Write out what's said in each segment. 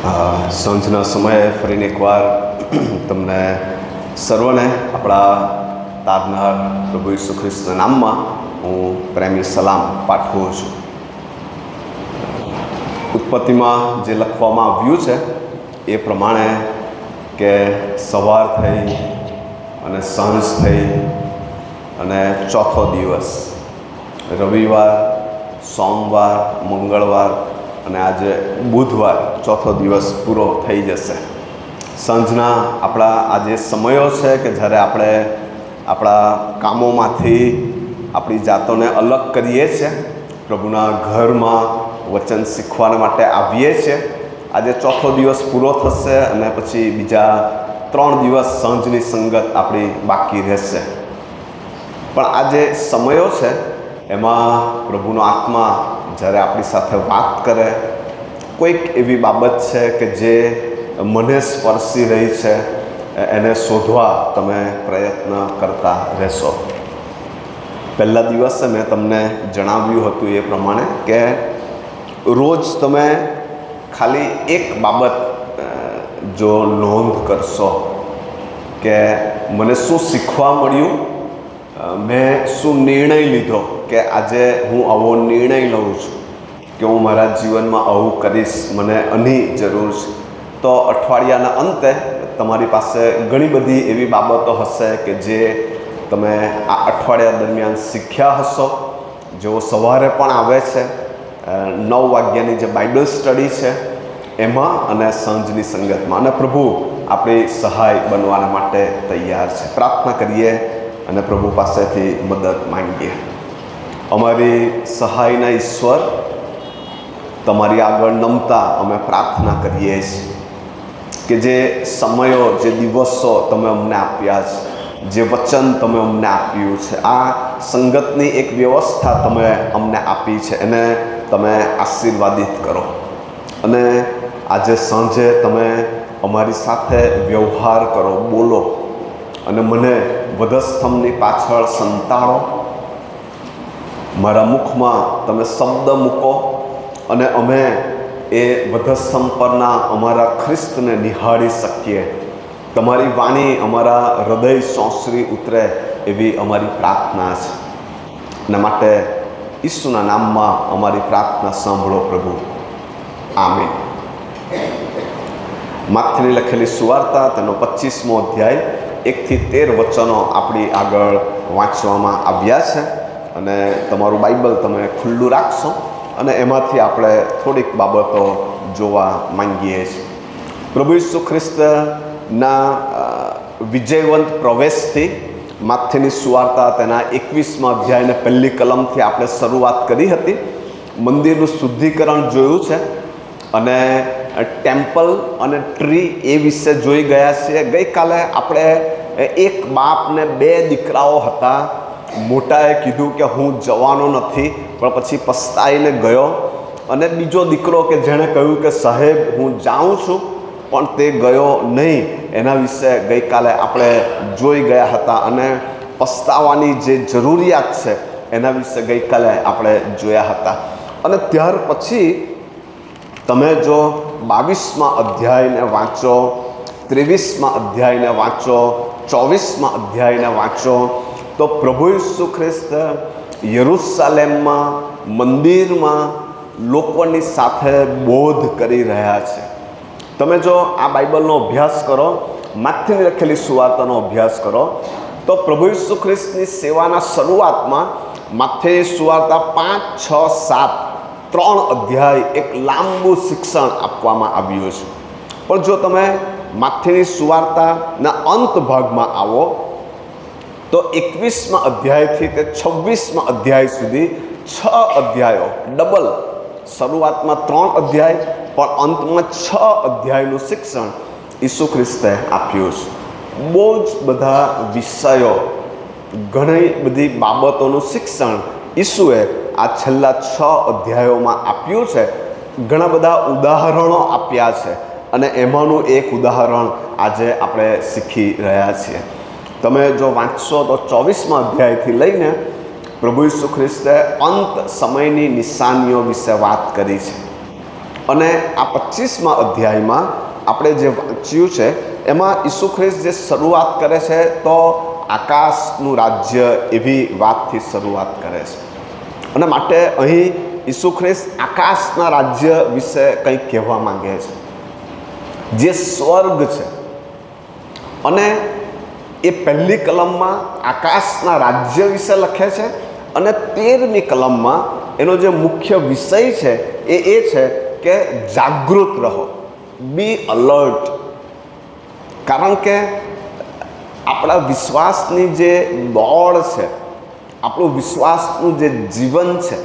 સાંજના સમયે ફરીને એકવાર તમને સર્વને આપણા તારનાર પ્રભુ ઈસુ ખ્રિસ્તના નામમાં હું પ્રેમી સલામ પાઠવું છું. ઉત્પત્તિમાં જે લખવામાં આવ્યું છે એ પ્રમાણે કે સવાર થઈ અને સાંજ થઈ અને ચોથો દિવસ, રવિવાર, સોમવાર, મંગળવાર અને આજે બુધવાર ચોથો દિવસ પૂરો થઈ જશે. સાંજના આપણા આ જે સમયો છે કે જ્યારે આપણે આપણા કામોમાંથી આપણી જાતોને અલગ કરીએ છીએ, પ્રભુના ઘરમાં વચન શીખવા માટે આવીએ છીએ. આજે ચોથો દિવસ પૂરો થશે અને પછી બીજા 3 દિવસ સાંજની સંગત આપણી બાકી રહેશે. પણ આ જે સમયો છે એમાં પ્રભુનો આત્મા જ્યારે આપણી સાથે વાત કરે, કોઈક એવી બાબત છે કે જે મને સ્પર્શી રહી છે, એને શોધવા તમે પ્રયત્ન કરતા રહેશો. પહેલા દિવસે મેં તમને જણાવ્યું હતું એ પ્રમાણે કે રોજ તમે ખાલી એક બાબત જો નોંધ કરશો કે મને શું શીખવા મળ્યું, મેં શું નિર્ણય લીધો કે આજે હું આવો નિર્ણય લઉં છું કે હું મારા જીવનમાં આવું કરીશ, મને આની જરૂર છે. તો અઠવાડિયાના અંતે તમારી પાસે ઘણી બધી એવી બાબતો હશે કે જે તમે આ અઠવાડિયા દરમિયાન શીખ્યા હશો. જેઓ સવારે પણ આવે છે, 9 વાગ્યાની જે બાઇબલ સ્ટડી છે એમાં અને સાંજની સંગતમાં. અને પ્રભુ આપણી સહાય બનવાના માટે તૈયાર છે. પ્રાર્થના કરીએ અને પ્રભુ પાસેથી મદદ માંગીએ. અમારી સહાયના ઈશ્વર, તમારી આગળ નમતા અમે પ્રાર્થના કરીએ છીએ કે જે સમયો, જે દિવસો તમે અમને આપ્યા છે, જે વચન તમે અમને આપ્યું છે, આ સંગતની એક વ્યવસ્થા તમે અમને આપી છે, એને તમે આશીર્વાદિત કરો. અને આજે સાંજે તમે અમારી સાથે વ્યવહાર કરો, બોલો અને મને વધસ્તંભની પાછળ સંતાડો. મારા મુખમાં તમે શબ્દ મૂકો અને અમે એ વધસ્તંભ પરના અમારા ખ્રિસ્તને નિહાળી શકીએ. તમારી વાણી અમારા હૃદય સોંસરી ઉતરે એવી અમારી પ્રાર્થના છે. એના માટે ઈસુના નામમાં અમારી પ્રાર્થના સાંભળો પ્રભુ. આમીન. માથેની લખેલી સુવાર્તા તેનો 25મો અધ્યાય 1 થી 13 વચનો આપણી આગળ વાંચવામાં આવ્યા છે. અને તમારું બાઇબલ તમે ખુલ્લું રાખશો અને એમાંથી આપણે થોડીક બાબતો જોવા માંગીએ છીએ. પ્રભુ ઈસુ ખ્રિસ્તના વિજયવંત પ્રવેશથી માથેની સુવાર્તા તેના 21મા અધ્યાયને પહેલી કલમથી આપણે શરૂઆત કરી હતી. મંદિરનું શુદ્ધિકરણ જોયું છે અને ટેમ્પલ અને ટ્રી એ વિશે જોઈ ગયા છીએ. ગઈકાલે આપણે એક બાપને 2 દીકરાઓ હતા. મોટાએ કીધું કે હું જવાનો નથી, પણ પછી પસ્તાઈને ગયો. અને બીજો દીકરો કે જેણે કહ્યું કે સાહેબ હું જાઉં છું, પણ તે ગયો નહીં. એના વિશે ગઈકાલે આપણે જોઈ ગયા હતા અને પસ્તાવાની જે જરૂરિયાત છે એના વિશે ગઈકાલે આપણે જોયા હતા. અને ત્યાર પછી તમે જો 22મા અધ્યાયને વાંચો, 23મા અધ્યાયને વાંચો, 24મા અધ્યાયને વાંચો, તો પ્રભુ ઈસુ ખ્રિસ્ત યરૂશલેમમાં મંદિરમાં લોકોની સાથે બોધ કરી રહ્યા છે. તમે જો આ બાઇબલનો અભ્યાસ કરો, માથેની લખેલી સુવાર્તાનો અભ્યાસ કરો, તો પ્રભુ ઈસુ ખ્રિસ્તની સેવાના શરૂઆતમાં માથેની સુવાર્તા 5, 6, 7 3 અધ્યાય એક લાંબુ શિક્ષણ આપવામાં આવ્યું છે. પણ જો તમે માથેની સુવાર્તાના અંત ભાગમાં આવો તો 21મા અધ્યાયથી તે 26મા અધ્યાય સુધી 6 અધ્યાયો ડબલ. શરૂઆતમાં 3 અધ્યાય પણ અંતમાં 6 અધ્યાયનું શિક્ષણ ઈસુ ખ્રિસ્તે આપ્યું છે. બહુ જ બધા વિષયો, ઘણી બધી બાબતોનું શિક્ષણ ઈસુએ આ છેલ્લા 6 અધ્યાયોમાં આપ્યું છે. ઘણા બધા ઉદાહરણો આપ્યા છે અને એમાંનું એક ઉદાહરણ આજે આપણે શીખી રહ્યા છીએ. તમે જો વાંચશો તો 24મા અધ્યાયથી લઈને પ્રભુ ઈસુ ખ્રિસ્તે અંત સમયની નિશાનીઓ વિશે વાત કરી છે. અને આ 25મા અધ્યાયમાં આપણે જે વાંચ્યું છે એમાં ઈસુ ખ્રિસ્ત જે શરૂઆત કરે છે તો આકાશનું રાજ્ય એવી વાતથી શરૂઆત કરે છે. અને માટે અહીં ઈસુ ખ્રિસ્ત આકાશના રાજ્ય વિશે કંઈક કહેવા માંગે છે, જે સ્વર્ગ છે. અને એ પહેલી કલમમાં આકાશના રાજ્ય વિશે લખે છે અને 13મી કલમમાં એનો જે મુખ્ય વિષય છે એ છે કે જાગૃત રહો, બી અલર્ટ. કારણ કે આપણા વિશ્વાસની જે દોડ છે, આપણું વિશ્વાસનું જે જીવન છે,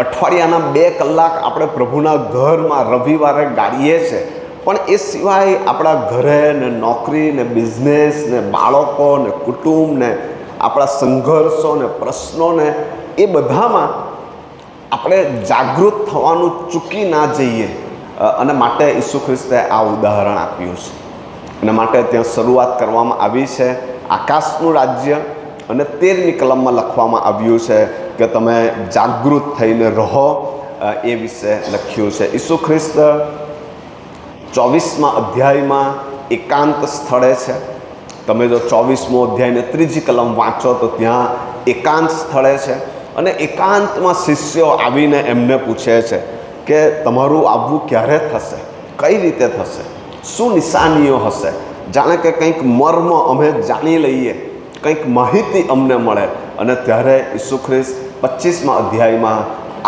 અઠવાડિયાના 2 કલાક આપણે પ્રભુના ઘરમાં રવિવારે ગાળીએ છીએ, પણ એ સિવાય આપણા ઘરે ને નોકરી ને બિઝનેસ ને બાળકો ને કુટુંબ ને આપણા સંઘર્ષો ને પ્રશ્નો ને એ બધામાં આપણે જાગૃત થવાનું ચૂકી ના જઈએ. અને માટે ઈસુ ખ્રિસ્તે આ ઉદાહરણ આપ્યું છે. અને માટે ત્યાં શરૂઆત કરવામાં આવી છે આકાશનું રાજ્ય, અને 13મી કલમમાં લખવામાં આવ્યું છે કે તમે જાગૃત થઈને રહો, એ વિશે લખ્યું છે. ઈસુ ખ્રિસ્ત 24મા અધ્યાયમાં એકાંત સ્થળે છે. તમે જો 24મો અધ્યાયને 3જી કલમ વાંચો તો ત્યાં એકાંત સ્થળે છે. અને એકાંતમાં શિષ્યો આવીને એમને પૂછે છે કે તમારું આવવું ક્યારે થશે, કઈ રીતે થશે, શું નિશાનીઓ હશે, જાણે કે કંઈક મર્મ અમે જાણી લઈએ, કંઈક માહિતી અમને મળે. અને ત્યારે ઈસુ ખ્રિસ્ત 25મા અધ્યાયમાં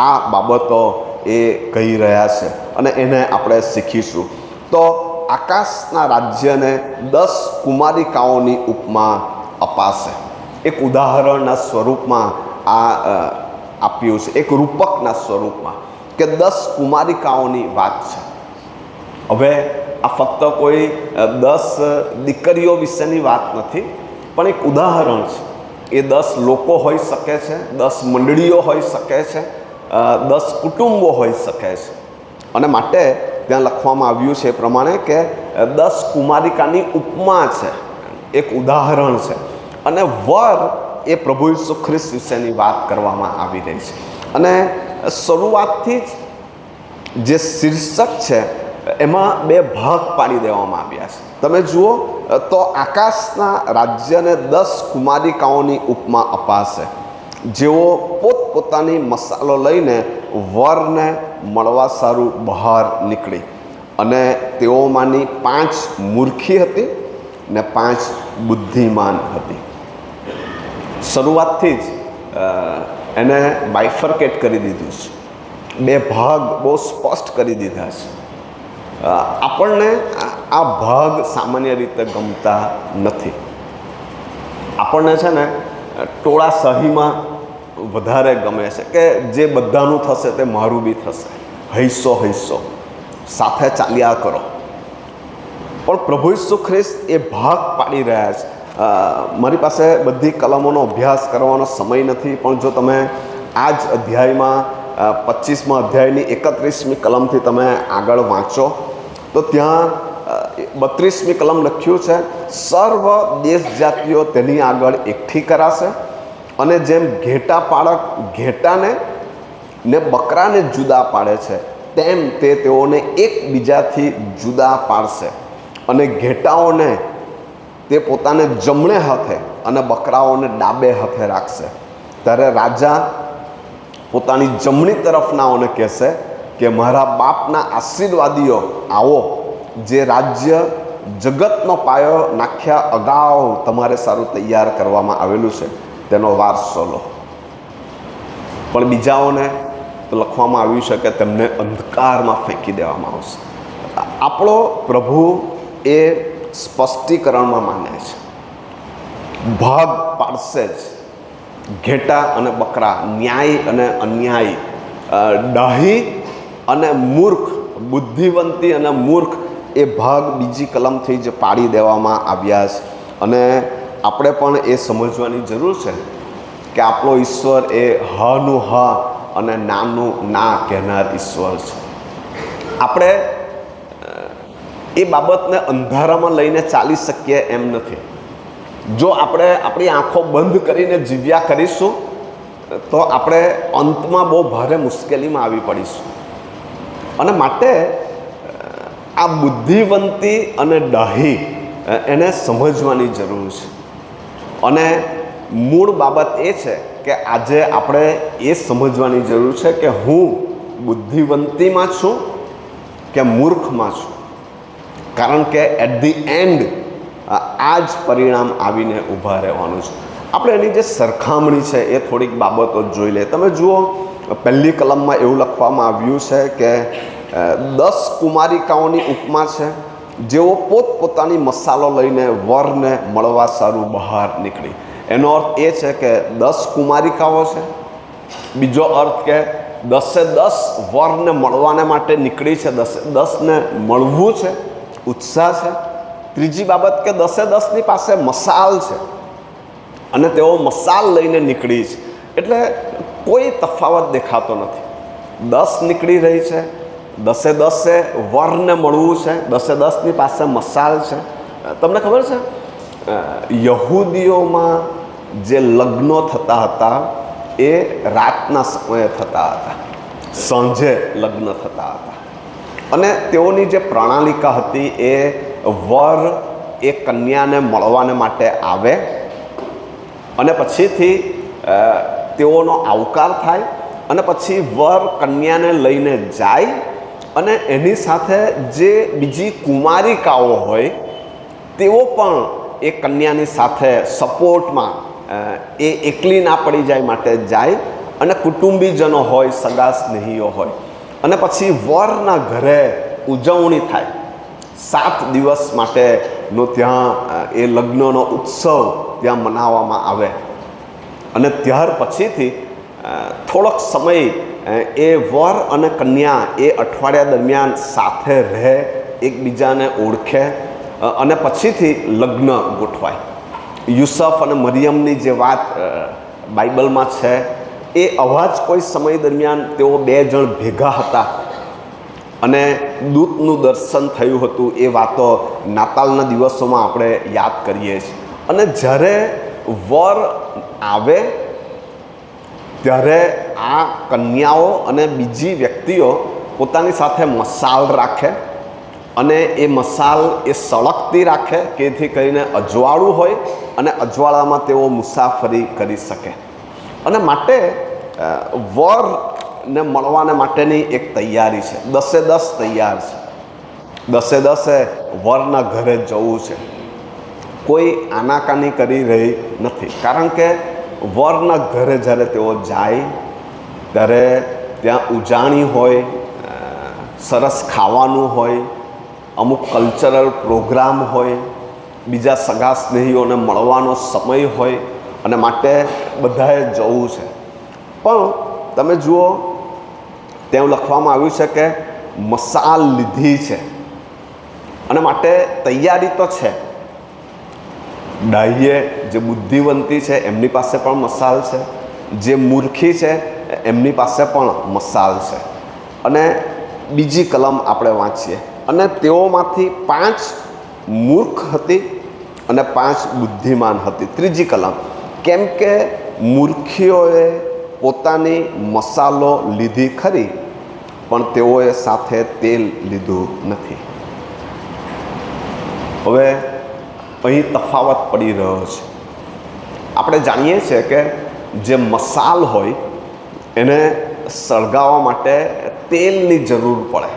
આ બાબતો એ કહી રહ્યા છે અને એને આપણે શીખીશું. તો આકાશના રાજ્યને 10 કુમારિકાઓની ઉપમા અપાશે. એક ઉદાહરણના સ્વરૂપમાં આ આપ્યું છે, એક રૂપકના સ્વરૂપમાં, કે 10 કુમારિકાઓની વાત છે. હવે આ ફક્ત કોઈ 10 દીકરીઓ વિશેની વાત નથી, પણ એક ઉદાહરણ છે. એ 10 લોકો હોઈ શકે છે, 10 મંડળીઓ હોઈ શકે છે, 10 કુટુંબો હોઈ શકે છે. અને માટે ત્યાં લખવામાં આવ્યું છે એ પ્રમાણે કે 10 કુમારિકાની ઉપમા છે, એક ઉદાહરણ છે. અને વર એ પ્રભુ ઈસુ ખ્રિસ્ત વિશેની વાત કરવામાં આવી રહી છે. અને શરૂઆતથી જ જે શીર્ષક છે એમાં 2 ભાગ પાડી દેવામાં આવ્યા છે. તમે જુઓ તો આકાશના રાજ્યને 10 કુમારિકાઓની ઉપમા અપાશે, જેઓ પોતપોતાની મસાલો લઈને વરને મળવા સારું બહાર નીકળી. અને તેઓમાંની 5 મૂર્ખી હતી ને 5 બુદ્ધિમાન હતી. શરૂઆતથી જ એને બાયફર્કેટ કરી દીધું છે, 2 ભાગ બહુ સ્પષ્ટ કરી દીધા છે. આપણને આ ભાગ સામાન્ય રીતે ગમતા નથી. આપણને છે ને ટોળાશાહીમાં વધારે ગમે છે કે જે બધાનું થશે તે મારું બી થશે, હૈસો હૈસો સાથે ચાલ્યા કરો. પણ પ્રભુ ઈસુ ખ્રિસ્ત એ ભાગ પાડી રહ્યા છે. મારી પાસે બધી કલમોનો અભ્યાસ કરવાનો સમય નથી, પણ જો તમે આ જ અધ્યાયમાં 25મા અધ્યાયની 31મી કલમથી તમે આગળ વાંચો તો ત્યાં 32મી કલમ લખ્યું છે, સર્વ દેશ જાતિઓ તેની આગળ એકઠી કરાશે, અને જેમ ઘેટા પાળક ઘેટાને ને બકરાને જુદા પાડે છે તેમ તે તેઓને એકબીજાથી જુદા પાડશે. અને ઘેટાઓને તે પોતાને જમણે હાથે અને બકરાઓને ડાબે હાથે રાખશે. ત્યારે રાજા પોતાની જમણી તરફનાઓને કહેશે કે મારા બાપના આશીર્વાદીઓ આવો, જે રાજ્ય જગતનો પાયો નાખ્યા અગાઉ તમારે સારું તૈયાર કરવામાં આવેલું છે તેનો વારસો લો. પણ બીજાઓને તો લખવામાં આવ્યું છે કે તેમને અંધકારમાં ફેંકી દેવામાં આવશે. આપણો પ્રભુ એ સ્પષ્ટીકરણમાં માને છે, ભાગ પાડશે જ. ઘેટા અને બકરા, ન્યાય અને અન્યાય, ડાહી અને મૂર્ખ, બુદ્ધિવંતી અને મૂર્ખ, એ ભાગ બીજી કલમથી જ પાડી દેવામાં આવ્યા છે. અને આપણે પણ એ સમજવાની જરૂર છે કે આપણો ઈશ્વર એ હાનું હા અને નાનું ના કહેનાર ઈશ્વર છે. આપણે એ બાબતને અંધારામાં લઈને ચાલી શકીએ એમ નથી. જો આપણે આપણી આંખો બંધ કરીને જીવ્યા કરીશું તો આપણે અંતમાં બહુ ભારે મુશ્કેલીમાં આવી પડીશું. અને માટે આ બુદ્ધિવંતી અને ડાહી એને સમજવાની જરૂર છે. અને મૂળ બાબત એ છે કે આજે આપણે એ સમજવાની જરૂર છે કે હું બુદ્ધિવંતીમાં છું કે મૂર્ખમાં છું. કારણ કે એટ ધી એન્ડ આ જ પરિણામ આવીને ઊભા રહેવાનું છે. આપણે એની જે સરખામણી છે એ થોડીક બાબતો જોઈ લે. તમે જુઓ, પહેલી કલમમાં એવું લખવામાં આવ્યું છે કે 10 કુમારિકાઓની ઉપમા છે, જેઓ પોતપોતાની મસાલો લઈને વરને મળવા સારું બહાર નીકળી. એનો અર્થ એ છે કે 10 કુમારિકાઓ છે. બીજો અર્થ કે 10 વરને મળવાને માટે નીકળી છે, 10ને મળવું છે, ઉત્સાહ છે. ત્રીજી બાબત કે 10ની પાસે મસાલ છે અને તેઓ મસાલ લઈને નીકળી છે. એટલે કોઈ તફાવત દેખાતો નથી. 10 નીકળી રહી છે, 10 વરને મળવું છે, 10ની પાસે મસાલ છે. તમને ખબર છે, યહૂદીઓમાં જે લગ્નો થતા હતા એ રાતના સમયે થતા હતા, સાંજે લગ્ન થતા હતા. અને તેઓની જે પ્રણાલિકા હતી એ વર એ કન્યાને મળવાને માટે આવે અને પછીથી તેઓનો આવકાર થાય અને પછી વર કન્યાને લઈને જાય અને એની સાથે જે બીજી કુમારિકાઓ હોય તેઓ પણ એ કન્યાની સાથે સપોર્ટમાં એ એકલી ના પડી જાય માટે જાય અને કુટુંબીજનો હોય, સગા સ્નેહીઓ હોય અને પછી વરના ઘરે ઉજવણી થાય. 7 દિવસ માટેનો ત્યાં એ લગ્નનો ઉત્સવ ત્યાં મનાવવામાં આવે અને ત્યાર પછીથી થોડોક સમય એ વર અને કન્યા એ અઠવાડિયા દરમિયાન સાથે રહે, એકબીજાને ઓળખે અને પછીથી લગ્ન ગોઠવાય. યુસફ અને મરિયમની જે વાત બાઇબલમાં છે એ આવા જ કોઈ સમય દરમિયાન તેઓ 2 જણ ભેગા હતા અને દૂતનું દર્શન થયું હતું. એ વાતો નાતાલના દિવસોમાં આપણે યાદ કરીએ છીએ. અને જ્યારે વર આવે ત્યારે આ કન્યાઓ અને બીજી વ્યક્તિઓ પોતાની સાથે મસાલ રાખે અને એ મસાલ એ સળગતી રાખે કે જેથી કરીને અજવાળું હોય અને અજવાળામાં તેઓ મુસાફરી કરી શકે. અને માટે વરને મળવાને માટેની એક તૈયારી છે. 10 તૈયાર છે. 10 વરના ઘરે જવું છે. કોઈ આનાકાની કરી રહી નથી. કારણ કે વરના ઘરે જ્યારે તેઓ જાય ત્યારે ત્યાં ઉજાણી હોય, સરસ ખાવાનું હોય, અમુક કલ્ચરલ પ્રોગ્રામ હોય, બીજા સગા સ્નેહીઓને મળવાનો સમય હોય અને માટે બધાએ જવું છે. પણ તમે જુઓ, ત્યાં લખવામાં આવ્યું છે કે મસાલ લીધી છે અને માટે તૈયારી તો છે. ડાહ્ય જે બુદ્ધિવંતી છે એમની પાસે પણ મસાલ છે, જે મૂર્ખી છે એમની પાસે પણ મસાલ છે. અને બીજી કલમ આપણે વાંચીએ અને તેઓમાંથી 5 મૂર્ખ હતી અને 5 બુદ્ધિમાન હતી. ત્રીજી કલમ, કેમ કે મૂર્ખીઓએ પોતાની મસાલો લીધી ખરી પણ તેઓએ સાથે તેલ લીધું નથી. હવે અહીં તફાવત પડી રહ્યો છે. આપણે જાણીએ છીએ કે જે મસાલ હોય એને સળગાવવા માટે તેલની જરૂર પડે.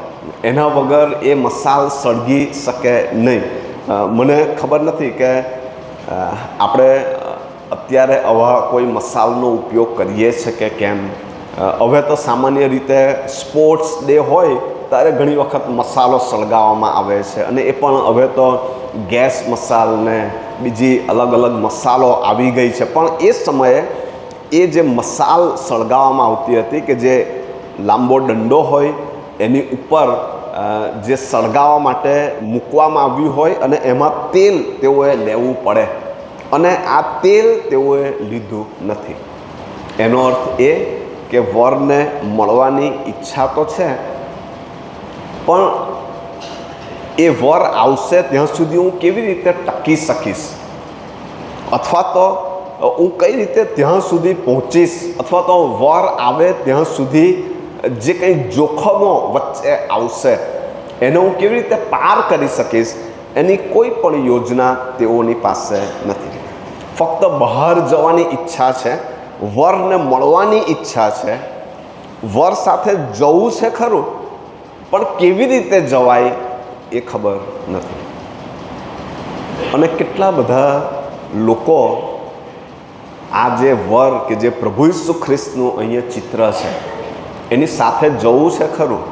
એના વગર એ મસાલ સળગી શકે નહીં. મને ખબર નથી કે આપણે અત્યારે આવા કોઈ મસાલનો ઉપયોગ કરીએ છીએ કે કેમ. હવે તો સામાન્ય રીતે સ્પોર્ટ્સ ડે હોય ત્યારે ઘણી વખત મસાલો સળગાવવામાં આવે છે અને એ પણ હવે તો ગેસ મસાલ ને બીજી અલગ અલગ મસાલો આવી ગઈ છે. પણ એ સમયે એ જે મસાલ સળગાવવામાં આવતી હતી કે જે લાંબો દંડો હોય એની ઉપર જે સળગાવવા માટે મૂકવામાં આવ્યું હોય અને એમાં તેલ તેઓએ લેવું પડે અને આ તેલ તેઓએ લીધું નથી. એનો અર્થ એ કે વરને મળવાની ઈચ્છા તો છે પણ એ વર આવશે ત્યાં સુધી હું કેવી રીતે ટકી શકીશ અથવા તો હું કઈ રીતે ત્યાં સુધી પહોંચીશ અથવા તો વર આવે ત્યાં સુધી જે કંઈ જોખમો વચ્ચે આવશે એને હું કેવી રીતે પાર કરી શકીશ, એની કોઈ પણ યોજના તેઓની પાસે નથી. ફક્ત બહાર જવાની ઈચ્છા છે, વરને મળવાની ઈચ્છા છે, વર સાથે જવું છે ખરું, પણ કેવી રીતે જવાય એ ખબર નથી. અને કેટલા બધા લોકો આ જે વર કે જે પ્રભુ ઈસુ ખ્રિસ્તનું અહીંયા ચિત્ર છે એની સાથે જવું છે ખરું,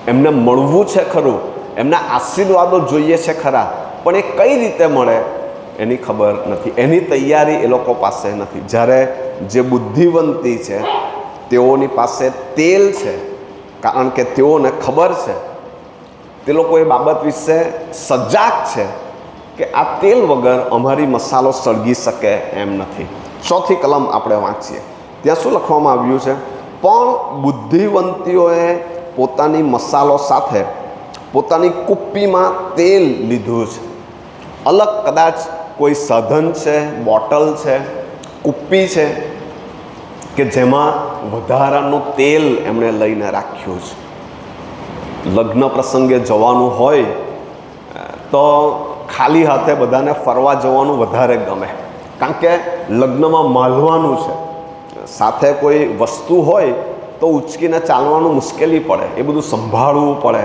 એમને મળવું છે ખરું, એમના આશીર્વાદો જોઈએ છે ખરા, પણ એ કઈ રીતે મળે એની ખબર નથી, એની તૈયારી એ લોકો પાસે નથી. જ્યારે જે બુદ્ધિવંતી છે તેઓની પાસે તેલ છે, કારણ કે તેઓને ખબર છે, તે લોકો એ બાબત વિશે સજાગ છે કે આ તેલ વગર અમારી મસાલો સળગી શકે એમ નથી. 4 કલમ આપણે વાંચીએ, ત્યાં શું લખવામાં આવ્યું છે? પણ બુદ્ધિવંતીઓએ પોતાની મસાલો સાથે પોતાની કુપ્પીમાં તેલ લીધું છે. અલગ કદાચ કોઈ સાધન છે, બોટલ છે, કુપ્પી છે કે જેમાં વધારાનું તેલ એમણે લઈને રાખ્યું છે. લગ્ન પ્રસંગે જવાનું હોય તો ખાલી હાથે બધાને ફરવા જવાનું વધારે ગમે, કારણ કે લગ્નમાં માલવાનું છે, સાથે કોઈ વસ્તુ હોય તો ઉચકીને ચાલવાનું મુશ્કેલી પડે, એ બધું સંભાળવું પડે,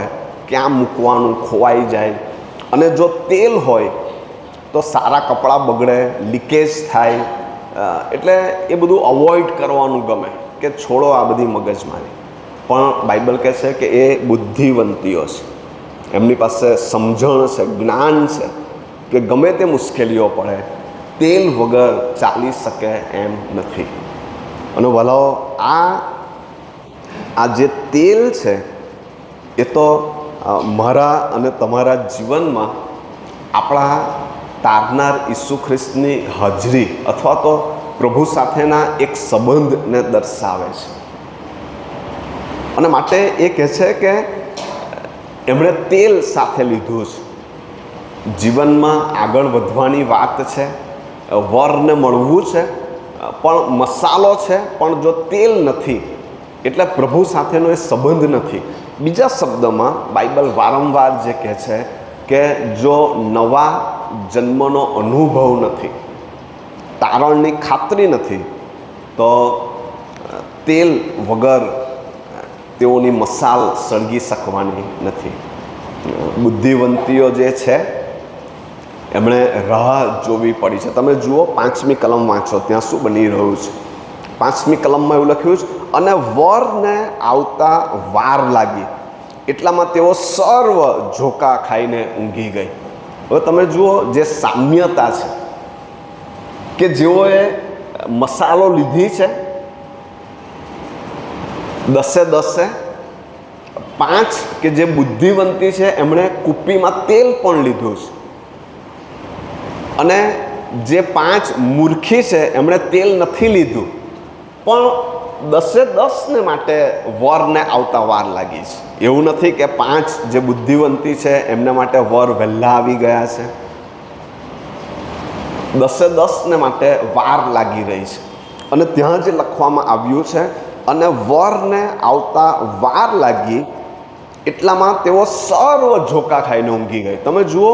ક્યાં મૂકવાનું, ખોવાઈ જાય. અને જો તેલ હોય તો સારા કપડાં બગડે, લીકેજ થાય, એટલે એ બધું અવોઇડ કરવાનું ગમે કે છોડો આ બધી મગજમારી. પણ બાઇબલ કહે છે કે એ બુદ્ધિવંતીઓ છે, એમની પાસે સમજણ છે, જ્ઞાન છે કે ગમે તે મુશ્કેલીઓ પડે તેલ વગર ચાલી શકે એમ નથી. અને વલાઓ આ જે તેલ છે એ તો મારા અને તમારા જીવનમાં આપણા તારનાર ઈસુ ખ્રિસ્તની હાજરી અથવા તો પ્રભુ સાથેના એક સંબંધને દર્શાવે છે. અને માટે એ કહે છે કે એમણે તેલ સાથે લીધું છે. જીવનમાં આગળ વધવાની વાત છે, વરને મળવું છે, પણ મસાલો છે, પણ જો તેલ નથી એટલે પ્રભુ સાથેનો એ સંબંધ નથી. બીજા શબ્દમાં બાઇબલ વારંવાર જે કહે છે કે જો નવા જન્મનો અનુભવ નથી, તારણની ખાતરી નથી, તો તેલ વગર તેઓની મસાલ સળગી શકવાની નથી. બુદ્ધિવંતીઓ જે છે એમણે રાહ જોવી પડી છે. તમે જુઓ 5મી કલમ વાંચો, ત્યાં શું બની રહ્યું છે. 5મી કલમમાં એવું લખ્યું છે, અને વરને આવતા વાર લાગી એટલામાં તેઓ સર્વ ઝોકા ખાઈને ઊંઘી ગઈ. હવે તમે જુઓ જે સામ્યતા છે કે જેઓએ મસાલો લીધી છે 10 5 કે જે બુદ્ધિવંતી છે એમણે કુપ્પીમાં તેલ પણ લીધું છે, અને જે 5 મૂર્ખી છે એમણે તેલ નથી લીધું, પણ 10 ને માટે વરને આવતા વાર લાગી છે. એવું નથી કે 5 જે બુદ્ધિવંતી છે એમના માટે વર વહેલા આવી ગયા છે. 10 ને માટે વાર લાગી રહી છે. અને ત્યાં જે લખવામાં આવ્યું છે, અને વરને આવતા વાર લાગી એટલામાં તેઓ સર્વ ઝોકા ખાઈને ઊંઘી ગઈ. તમે જુઓ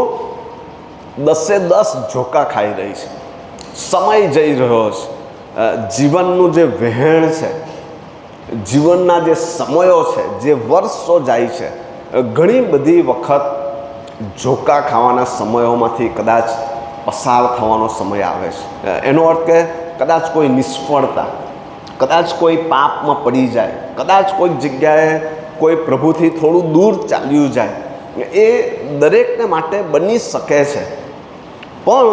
10 ઝોકા ખાઈ રહી છે, સમય જઈ રહ્યો છે, જીવનનું જે વહેણ છે, જીવનના જે સમયો છે, જે વર્ષો જાય છે, ઘણી બધી વખત ઝોકા ખાવાના સમયોમાંથી કદાચ પસાર થવાનો સમય આવે છે. એનો અર્થ કે કદાચ કોઈ નિષ્ફળતા, કદાચ કોઈ પાપમાં પડી જાય, કદાચ કોઈક જગ્યાએ કોઈ પ્રભુથી થોડું દૂર ચાલ્યું જાય, એ દરેકને માટે બની શકે છે. પણ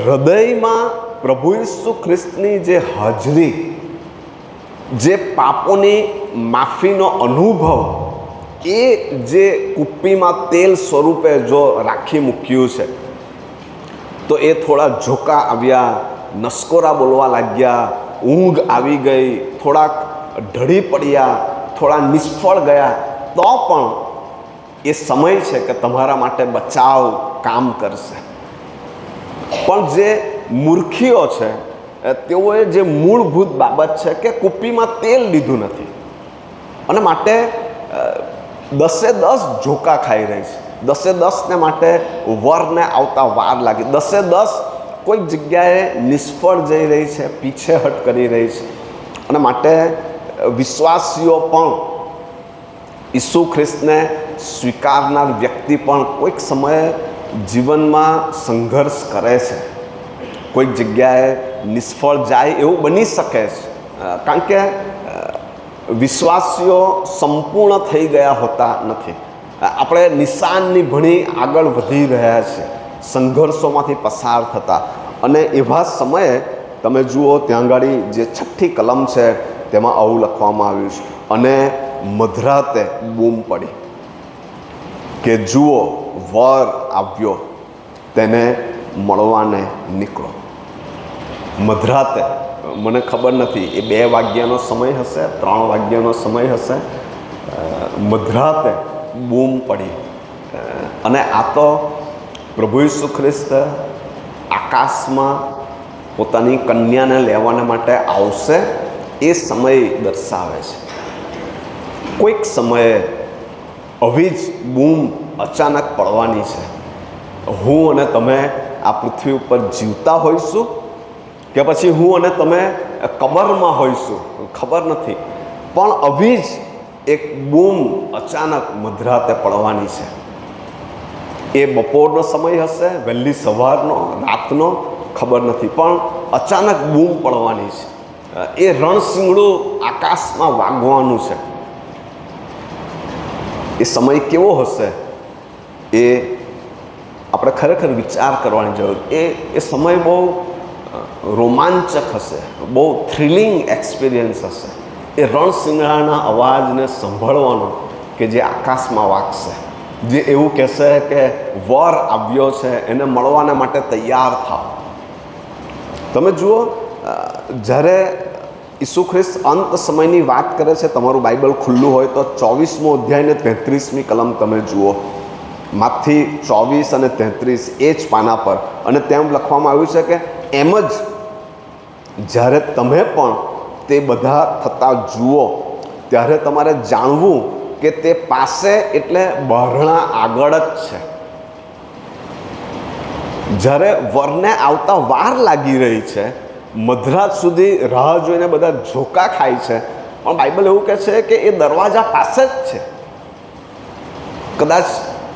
હૃદયમાં પ્રભુ ઈસુ ખ્રિસ્તની જે હાજરી, જે પાપોની માફીનો અનુભવ, એ જે કુપ્પીમાં તેલ સ્વરૂપે જો રાખી મૂક્યું છે, તો એ થોડા ઝોકા આવ્યા, નસકોરા બોલવા લાગ્યા, ઊંઘ આવી ગઈ, થોડાક ઢળી પડ્યા, થોડા નિષ્ફળ ગયા, તો પણ એ સમય છે કે તમારા માટે બચાવ કામ કરશે. પણ જે મૂર્ખીઓ છે તેઓએ જે મૂળભૂત બાબત છે કે કુપ્પીમાં તેલ લીધું નથી, અને માટે 10 ઝોકા ખાઈ રહી છે. 10 માટે વરને આવતા વાર લાગી. 10 કોઈક જગ્યાએ નિષ્ફળ જઈ રહી છે, પીછેહટ કરી રહી છે. અને માટે વિશ્વાસીઓ પણ, ઈસુ ખ્રિસ્તને સ્વીકારનાર વ્યક્તિ પણ કોઈક સમયે જીવનમાં સંઘર્ષ કરે છે, કોઈક જગ્યાએ નિષ્ફળ જાય એવું બની શકે છે. કારણ કે વિશ્વાસીઓ સંપૂર્ણ થઈ ગયા હોતા નથી. આપણે નિશાનની ભણી આગળ વધી રહ્યા છે, સંઘર્ષોમાંથી પસાર થતા. અને એવા સમયે તમે જુઓ ત્યાં આગળ જે 6ઠી કલમ છે તેમાં આવું લખવામાં આવ્યું છે, અને મધરાતે બૂમ પડી કે જુઓ વર આવ્યો, તેને મળવાને નીકળો. મધરાતે, મને ખબર નથી એ 2 વાગ્યાનો સમય હશે, 3 વાગ્યાનો સમય હશે. મધરાતે બૂમ પડી. અને આ તો પ્રભુ ઈસુ ખ્રિસ્ત આકાશમાં પોતાની કન્યાને લેવાને માટે આવશે એ સમય દર્શાવે છે. કોઈક સમયે આવી જ બૂમ અચાનક પડવાની છે. હું અને તમે આ પૃથ્વી ઉપર જીવતા હોઈશું કે પછી હું અને તમે કબરમાં હોઈશું ખબર નથી, પણ આવી જ એક બૂમ અચાનક મધરાતે પડવાની છે. એ બપોરનો સમય હશે, વહેલી સવારનો, રાતનો, ખબર નથી, પણ અચાનક બૂમ પડવાની છે. એ રણશીંગડું આકાશમાં વાગવાનું છે. એ સમય કેવો હશે એ આપણે ખરેખર વિચાર કરવાની જરૂર. એ સમય બહુ રોમાંચક હશે, બહુ થ્રિલિંગ એક્સપિરિયન્સ હશે. એ રણશિંગડાના અવાજને સાંભળવાનો કે જે આકાશમાં વાગશે, જે એવું કહેશે કે વર આવ્યો છે, એને મળવાને માટે તૈયાર થાવ. તમે જુઓ, જ્યારે ઈસુ ખ્રિસ્ત અંત સમયની વાત કરે છે, તમારું બાઇબલ ખુલ્લું હોય તો 24મો અધ્યાય ને 33મી કલમ તમે જુઓ. માથી 24 અને 33 એ જ પાના પર. અને તેમ લખવામાં આવ્યું છે કે એમ જ જ્યારે તમે પણ તે બધા થતાં જુઓ ત્યારે તમારે જાણવું કે તે પાસે એટલે બહારણા આગળ જ છે. જ્યારે વરને આવતા વાર લાગી રહી છે, મધરાત સુધી રાહ જોઈને બધા ઝોકા ખાય છે, પણ બાઇબલ એવું કહે છે કે એ દરવાજા પાસે જ છે. કદાચ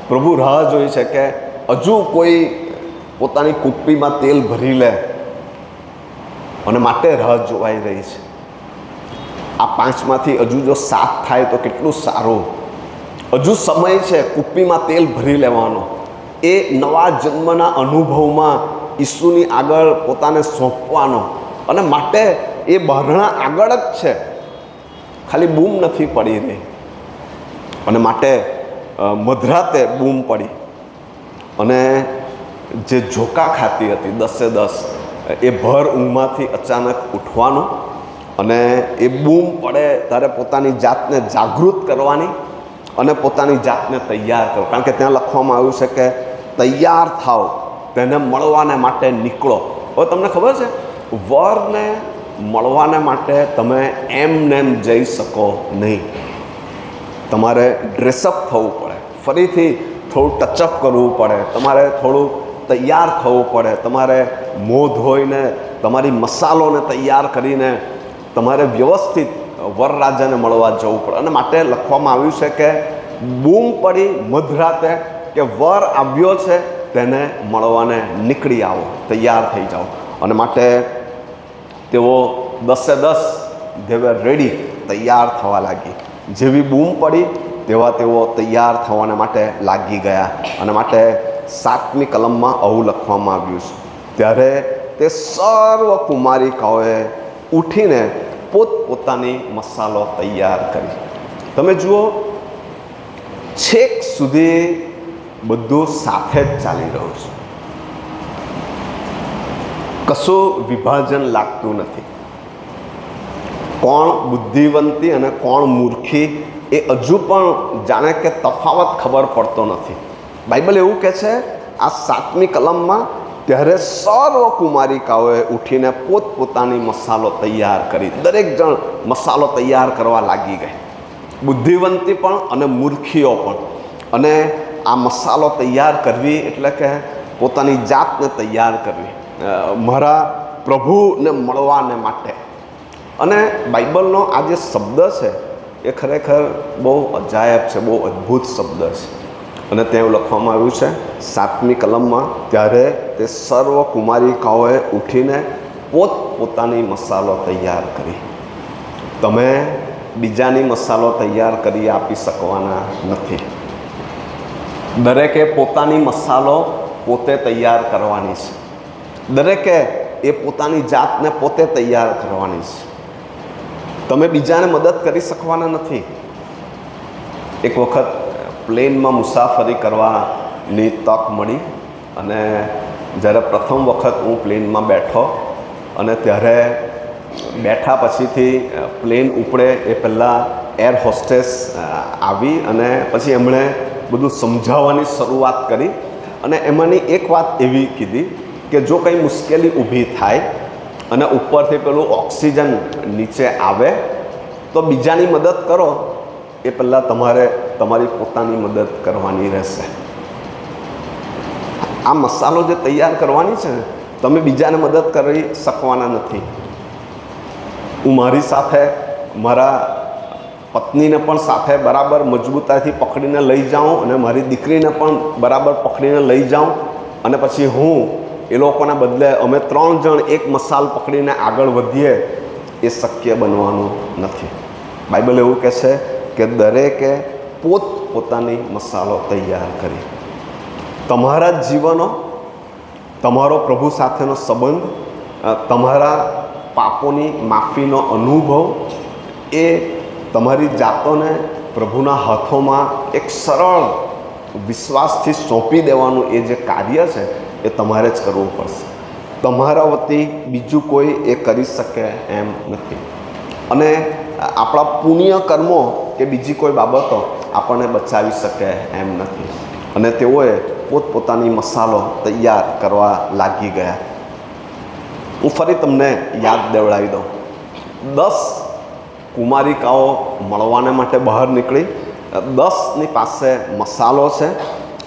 પ્રભુ રાહ જોઈ છે કે હજુ કોઈ પોતાની કુપ્પીમાં તેલ ભરી લે, અને માટે રાહ જોવાઈ રહી છે. આ 5માંથી હજુ જો 7 થાય તો કેટલું સારું. હજુ સમય છે કુપ્પીમાં તેલ ભરી લેવાનો. એ નવા જન્મના અનુભવમાં ઈસુની આગળ પોતાને સોંપવાનો. અને માટે એ બહારણા આગળ જ છે, ખાલી બૂમ નથી પડી રહી. અને માટે મધરાતે બૂમ પડી, અને જે ઝોકા ખાતી હતી 10 એ ભર ઊંઘમાંથી અચાનક ઉઠવાનું, અને એ બૂમ પડે ત્યારે પોતાની જાતને જાગૃત કરવાની અને પોતાની જાતને તૈયાર કરો. કારણ કે ત્યાં લખવામાં આવ્યું છે કે તૈયાર થાવ, તેને મળવાને માટે નીકળો. હવે તમને ખબર છે, વરને મળવાને માટે તમે એમ જઈ શકો નહીં. તમારે ડ્રેસઅપ થવું પડે, ફરીથી થોડું ટચઅપ કરવું પડે, તમારે થોડું તૈયાર થવું પડે, તમારે મોં ધોઈને તમારી મસાલોને તૈયાર કરીને તમારે વ્યવસ્થિત વરરાજાને મળવા જવું પડે. અને માટે લખવામાં આવ્યું છે કે બૂમ પડી મધરાતે કે વર આવ્યો છે, તેને મળવાને નીકળી આવો, તૈયાર થઈ જાઓ. અને માટે તેઓ 10 they were રેડી, તૈયાર થવા લાગી. જેવી બૂમ પડી તેવા તેઓ તૈયાર થવાને માટે લાગી ગયા. અને માટે 7મી કલમમાં આવું લખવામાં આવ્યું છે, ત્યારે તે સર્વ કુમારિકાઓએ ઉઠીને પોતપોતાની મસાલો તૈયાર કરી. તમે જુઓ, છેક સુધી બધું સાથે જ ચાલી રહ્યું છે, કશું વિભાજન લાગતું નથી. કોણ બુદ્ધિવંતી અને કોણ મૂર્ખી એ હજુ પણ જાણે કે તફાવત ખબર પડતો નથી. બાઇબલ એવું કહે છે આ 7મી કલમમાં, ત્યારે સર્વ કુમારિકાઓએ ઉઠીને પોતપોતાની મસાલો તૈયાર કરી. દરેક જણ મસાલો તૈયાર કરવા લાગી ગઈ. બુદ્ધિવંતી પણ અને મૂર્ખીઓ પણ. અને આ મસાલો તૈયાર કરવી એટલે કે પોતાની જાતને તૈયાર કરવી મારા પ્રભુને મળવાને માટે. અને બાઇબલનો આ જે શબ્દ છે એ ખરેખર બહુ અજાયબ છે, બહુ અદ્ભુત શબ્દ છે. અને ત્યાં લખવામાં આવ્યું છે 7મી કલમમાં, ત્યારે તે સર્વ કુમારિકાઓએ ઉઠીને પોતપોતાની મસાલો તૈયાર કરી. તમે બીજાની મસાલો તૈયાર કરી આપી શકવાના નથી. દરેકે પોતાની મસાલો પોતે તૈયાર કરવાની છે. દરેકે એ પોતાની જાતને પોતે તૈયાર કરવાની છે. તમે બીજાને મદદ કરી શકવાના નથી. એક વખત પ્લેનમાં મુસાફરી કરવાની તક મળી અને જ્યારે પ્રથમ વખત હું પ્લેનમાં બેઠો અને ત્યારે બેઠા પછીથી પ્લેન ઉપડે એ પહેલાં એર હોસ્ટેસ આવી અને પછી એમણે બધું સમજાવવાની શરૂઆત કરી. અને એમાંની એક વાત એવી કીધી કે જો કંઈ મુશ્કેલી ઊભી થાય અને ઉપરથી પેલું ઓક્સિજન નીચે આવે તો બીજાની મદદ કરો એ પહેલાં તમારે તમારી પોતાની મદદ કરવાની રહેશે. આ મસાલો જે તૈયાર કરવાની છે ને, તમે બીજાને મદદ કરી શકવાના નથી. હું મારી સાથે મારા પત્નીને પણ સાથે બરાબર મજબૂતાઈથી પકડીને લઈ જાઉં અને મારી દીકરીને પણ બરાબર પકડીને લઈ જાઉં અને પછી હું એ લોકોના બદલે અમે 3 જણ એક મસાલ પકડીને આગળ વધીએ, એ શક્ય બનવાનું નથી. બાઇબલ એવું કહે છે કે દરેકે પોતપોતાની મસાલો તૈયાર કરી. તમારા જ જીવનો, તમારો પ્રભુ સાથેનો સંબંધ, તમારા પાપોની માફીનો અનુભવ, એ તમારી જાતોને પ્રભુના હાથોમાં એક સરળ વિશ્વાસથી સોંપી દેવાનું એ જે કાર્ય છે એ તમારે જ કરવું પડશે. તમારા વતી બીજું કોઈ એ કરી શકે એમ નથી. અને આપણા પુણ્ય કર્મો કે બીજી કોઈ બાબતો આપણને બચાવી શકે એમ નથી. અને તેઓએ પોતપોતાની મસાલો તૈયાર કરવા લાગી ગયા. હું ફરી તમને યાદ દેવડાવી દઉં. 10 કુમારિકાઓ મળવાને માટે બહાર નીકળી. 10ની પાસે મસાલો છે.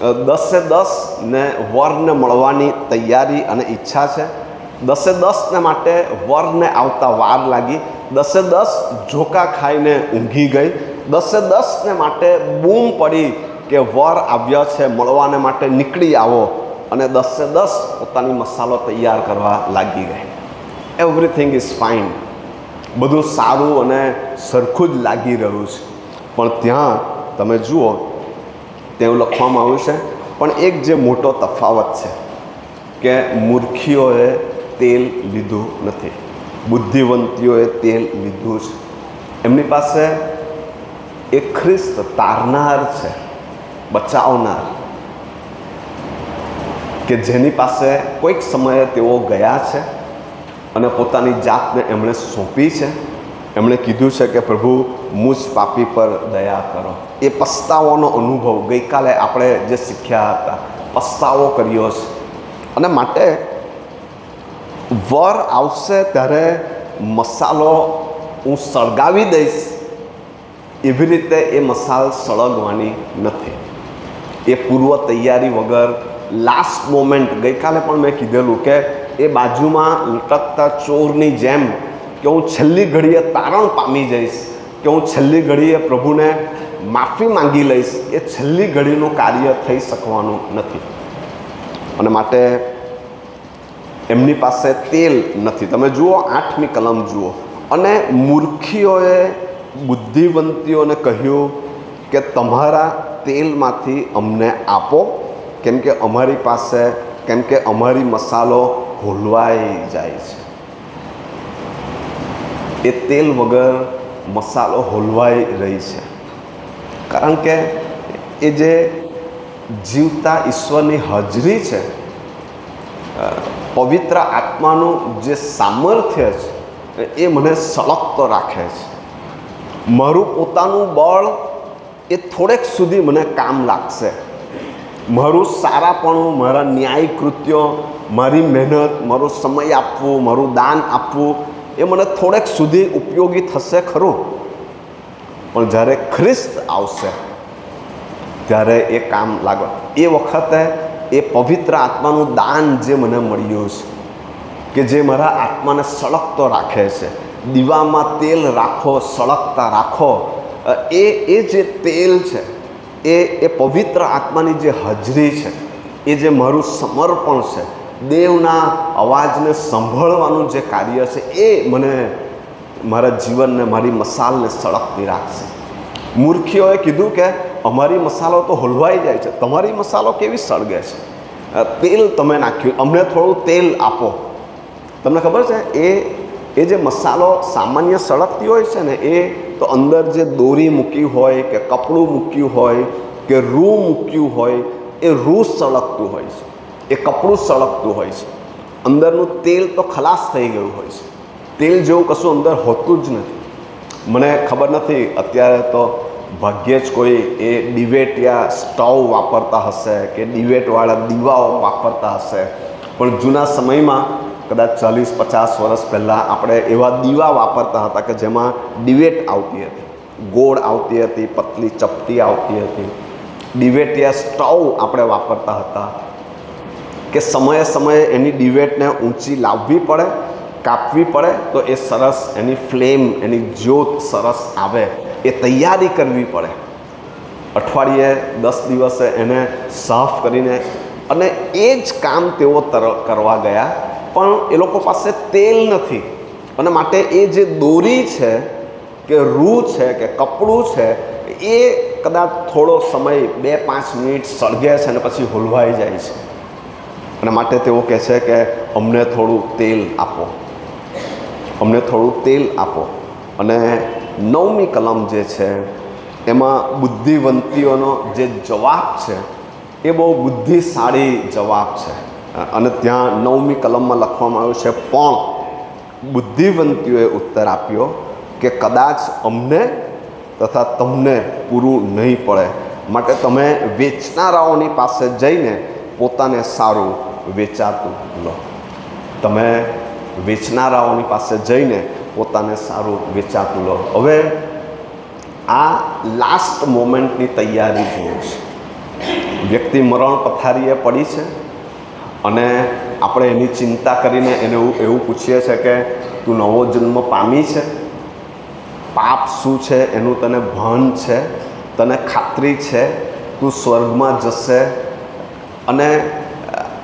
10 ને વરને મળવાની તૈયારી અને ઈચ્છા છે. 10 માટે વરને આવતા વાર લાગી. 10 ઝોકા ખાઈને ઊંઘી ગઈ. 10 માટે બૂમ પડી કે વર આવ્યા છે, મળવાને માટે નીકળી આવો. અને 10 પોતાની મસાલો તૈયાર કરવા લાગી ગઈ. એવરીથિંગ ઇઝ ફાઇન, બધું સારું અને સરખું જ લાગી રહ્યું છે. પણ ત્યાં તમે જુઓ, તેવું લખવામાં આવ્યું છે પણ એક જે મોટો તફાવત છે કે મૂર્ખીઓએ તેલ લીધું નથી, બુદ્ધિવંતીઓએ તેલ લીધું છે. એમની પાસે એક ખ્રિસ્ત તારનાર છે, બચાવનાર, કે જેની પાસે કોઈક સમયે તેઓ ગયા છે અને પોતાની જાતને એમણે સોંપી છે. એમણે કીધું છે કે પ્રભુ મુझ પાપી પર દયા કરો. એ પસ્તાવાનો અનુભવ ગઈકાલે આપણે જે શીખ્યા હતા, પસ્તાવો કર્યો છે. અને માટે વર આવશે ત્યારે મસાલો હું સળગાવી દઈશ એવી રીતે એ મસાલ સળગવાની નથી. એ પૂર્વ તૈયારી વગર લાસ્ટ મોમેન્ટ, ગઈકાલે પણ મેં કીધેલું કે એ બાજુમાં લટકતા ચોરની જેમ કે હું છેલ્લી ઘડીએ તારણ પામી જઈશ, કે હું છેલ્લી ઘડીએ પ્રભુને માફી માંગી લઈશ, એ છેલ્લી ઘડીનું કાર્ય થઈ શકવાનું નથી. અને માટે એમની પાસે તેલ નથી. તમે જુઓ 8મી કલમ જુઓ. અને મૂર્ખીઓએ બુદ્ધિવંતીઓને કહ્યું કે તમારા તેલમાંથી અમને આપો, કેમ કે અમારી પાસે, કેમ કે અમારી મસાલો હોલવાઈ જાય છે. એ તેલ વગર મસાલો હોલવાઈ રહી છે. કારણ કે એ જે જીવતા ઈશ્વરની હાજરી છે, પવિત્ર આત્માનું જે સામર્થ્ય છે, એ મને સળગતો રાખે છે. મારું પોતાનું બળ એ થોડેક સુધી મને કામ લાગશે. મારું સારાપણું, મારા ન્યાય કૃત્યો, મારી મહેનત, મારો સમય આપવું, મારું દાન આપવું, એ મને થોડેક સુધી ઉપયોગી થશે ખરું. પણ જ્યારે ખ્રિસ્ત આવશે ત્યારે એ કામ લાગે. એ વખતે એ પવિત્ર આત્માનું દાન જે મને મળ્યું છે, કે જે મારા આત્માને સળગતો રાખે છે, દીવામાં તેલ રાખો, સળગતા રાખો, એ જે તેલ છે, એ પવિત્ર આત્માની જે હાજરી છે, એ જે મારું સમર્પણ છે, દેવના અવાજને સાંભળવાનું જે કાર્ય છે, એ મને મારા જીવનને, મારી મસાલને સળગતી રાખશે. મૂર્ખીઓએ કીધું કે અમારી મસાલો તો હલવાઈ જાય છે, તમારી મસાલો કેવી સળગે છે? તેલ તમે નાખ્યું, અમને થોડું તેલ આપો. તમને ખબર છે એ જે મસાલો સામાન્ય સળગતી હોય છે ને, એ તો અંદર જે દોરી મૂકી હોય કે કપડું મૂક્યું હોય કે રૂ મૂક્યું હોય, એ રૂ સળગતું હોય છે, એ કપડું સળગતું હોય છે. અંદરનું તેલ તો ખલાસ થઈ ગયું હોય છે. તેલ જેવું કશું અંદર હોતું જ નથી. મને ખબર નથી, અત્યારે તો ભાગ્યે જ કોઈ એ ડિવેટ યા સ્ટવ વાપરતા હશે કે ડિવેટવાળા દીવાઓ વાપરતા હશે, પણ જૂના સમયમાં કદાચ 40-50 વર્ષ પહેલાં આપણે એવા દીવા વાપરતા હતા કે જેમાં ડિવેટ આવતી હતી, ગોળ આવતી હતી, પતલી ચપટી આવતી હતી. ડિવેટ યા સ્ટવ આપણે વાપરતા હતા કે સમયે સમયે એની ડિવેટને ઊંચી લાવવી પડે, કાપવી પડે, તો એ સરસ એની ફ્લેમ, એની જ્યોત સરસ આવે, એ તૈયારી કરવી પડે. અઠવાડિયે 10 દિવસે એને સાફ કરીને, અને એ જ કામ તેઓ કરવા ગયા, પણ એ લોકો પાસે તેલ નથી. અને માટે એ જે દોરી છે કે રૂ છે કે કપડું છે, એ કદાચ થોડો સમય 2-5 મિનિટ સળગે છે અને પછી હલવાઈ જાય છે. અને માટે તેઓ કહે છે કે અમને થોડું તેલ આપો, અમને થોડું તેલ આપો. અને 9મી કલમ જે છે એમાં બુદ્ધિવંતીઓનો જે જવાબ છે એ બહુ બુદ્ધિશાળી જવાબ છે. અને ત્યાં 9મી કલમમાં લખવામાં આવ્યું છે, પણ બુદ્ધિવંતીઓએ ઉત્તર આપ્યો કે કદાચ અમને તથા તમને પૂરું નહીં પડે, માટે તમે વેચનારાઓની પાસે જઈને પોતાને સારું વેચાતું લો. તમે વેચનારાઓની પાસે જઈને પોતાને સારું વેચાતું લો. હવે આ લાસ્ટ મોમેન્ટની તૈયારી જોઈએ છે. વ્યક્તિ મરણ પથારીએ પડી છે અને આપણે એની ચિંતા કરીને એને એવું પૂછીએ છીએ કે તું નવો જન્મ પામી છે? પાપ શું છે એનું તને ભાન છે? તને ખાતરી છે તું સ્વર્ગમાં જશે? અને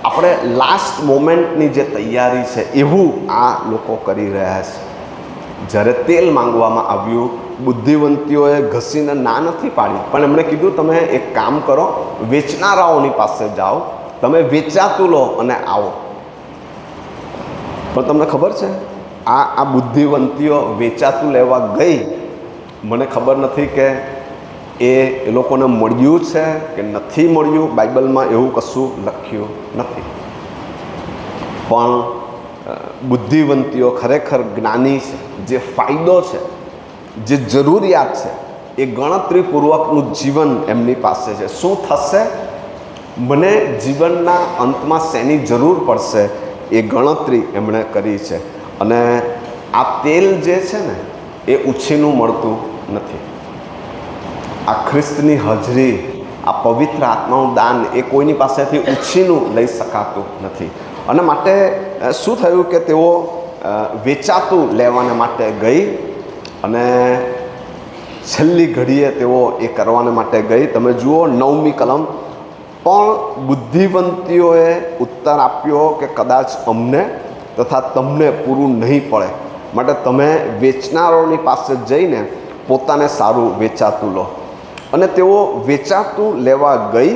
આપણે લાસ્ટ મોમેન્ટની જે તૈયારી છે એવું આ લોકો કરી રહ્યા છે. જ્યારે તેલ માંગવામાં આવ્યું, બુદ્ધિવંતીઓએ ઘસીને ના નથી પાડી, પણ એમણે કીધું તમે એક કામ કરો, વેચનારાઓની પાસે જાઓ, તમે વેચાતું લો અને આવો. પણ તમને ખબર છે આ બુદ્ધિવંતીઓ વેચાતું લેવા ગઈ, મને ખબર નથી કે એ લોકોને મળ્યું છે કે નથી મળ્યું. બાઇબલમાં એવું કશું લખ્યું નથી. પણ બુદ્ધિવંતીઓ ખરેખર જ્ઞાની છે. જે ફાયદો છે, જે જરૂરિયાત છે, એ ગણતરીપૂર્વકનું જીવન એમની પાસે છે. શું થશે, મને જીવનના અંતમાં શેની જરૂર પડશે, એ ગણતરી એમણે કરી છે. અને આ તેલ જે છે ને એ ઉછીનું મળતું નથી. આ ખ્રિસ્તની હાજરી, આ પવિત્ર આત્માનું દાન, એ કોઈની પાસેથી ઉછીનું લઈ શકાતું નથી. અને માટે શું થયું કે તેઓ વેચાતું લેવાને માટે ગઈ અને છેલ્લી ઘડીએ તેઓ એ કરવાને માટે ગઈ. તમે જુઓ 9મી કલમ, પણ બુદ્ધિવંતીઓએ ઉત્તર આપ્યો કે કદાચ અમને તથા તમને પૂરું નહીં પડે, માટે તમે વેચનારોની પાસે જઈને પોતાને સારું વેચાતું લો. અને તેઓ વેચાતું લેવા ગઈ,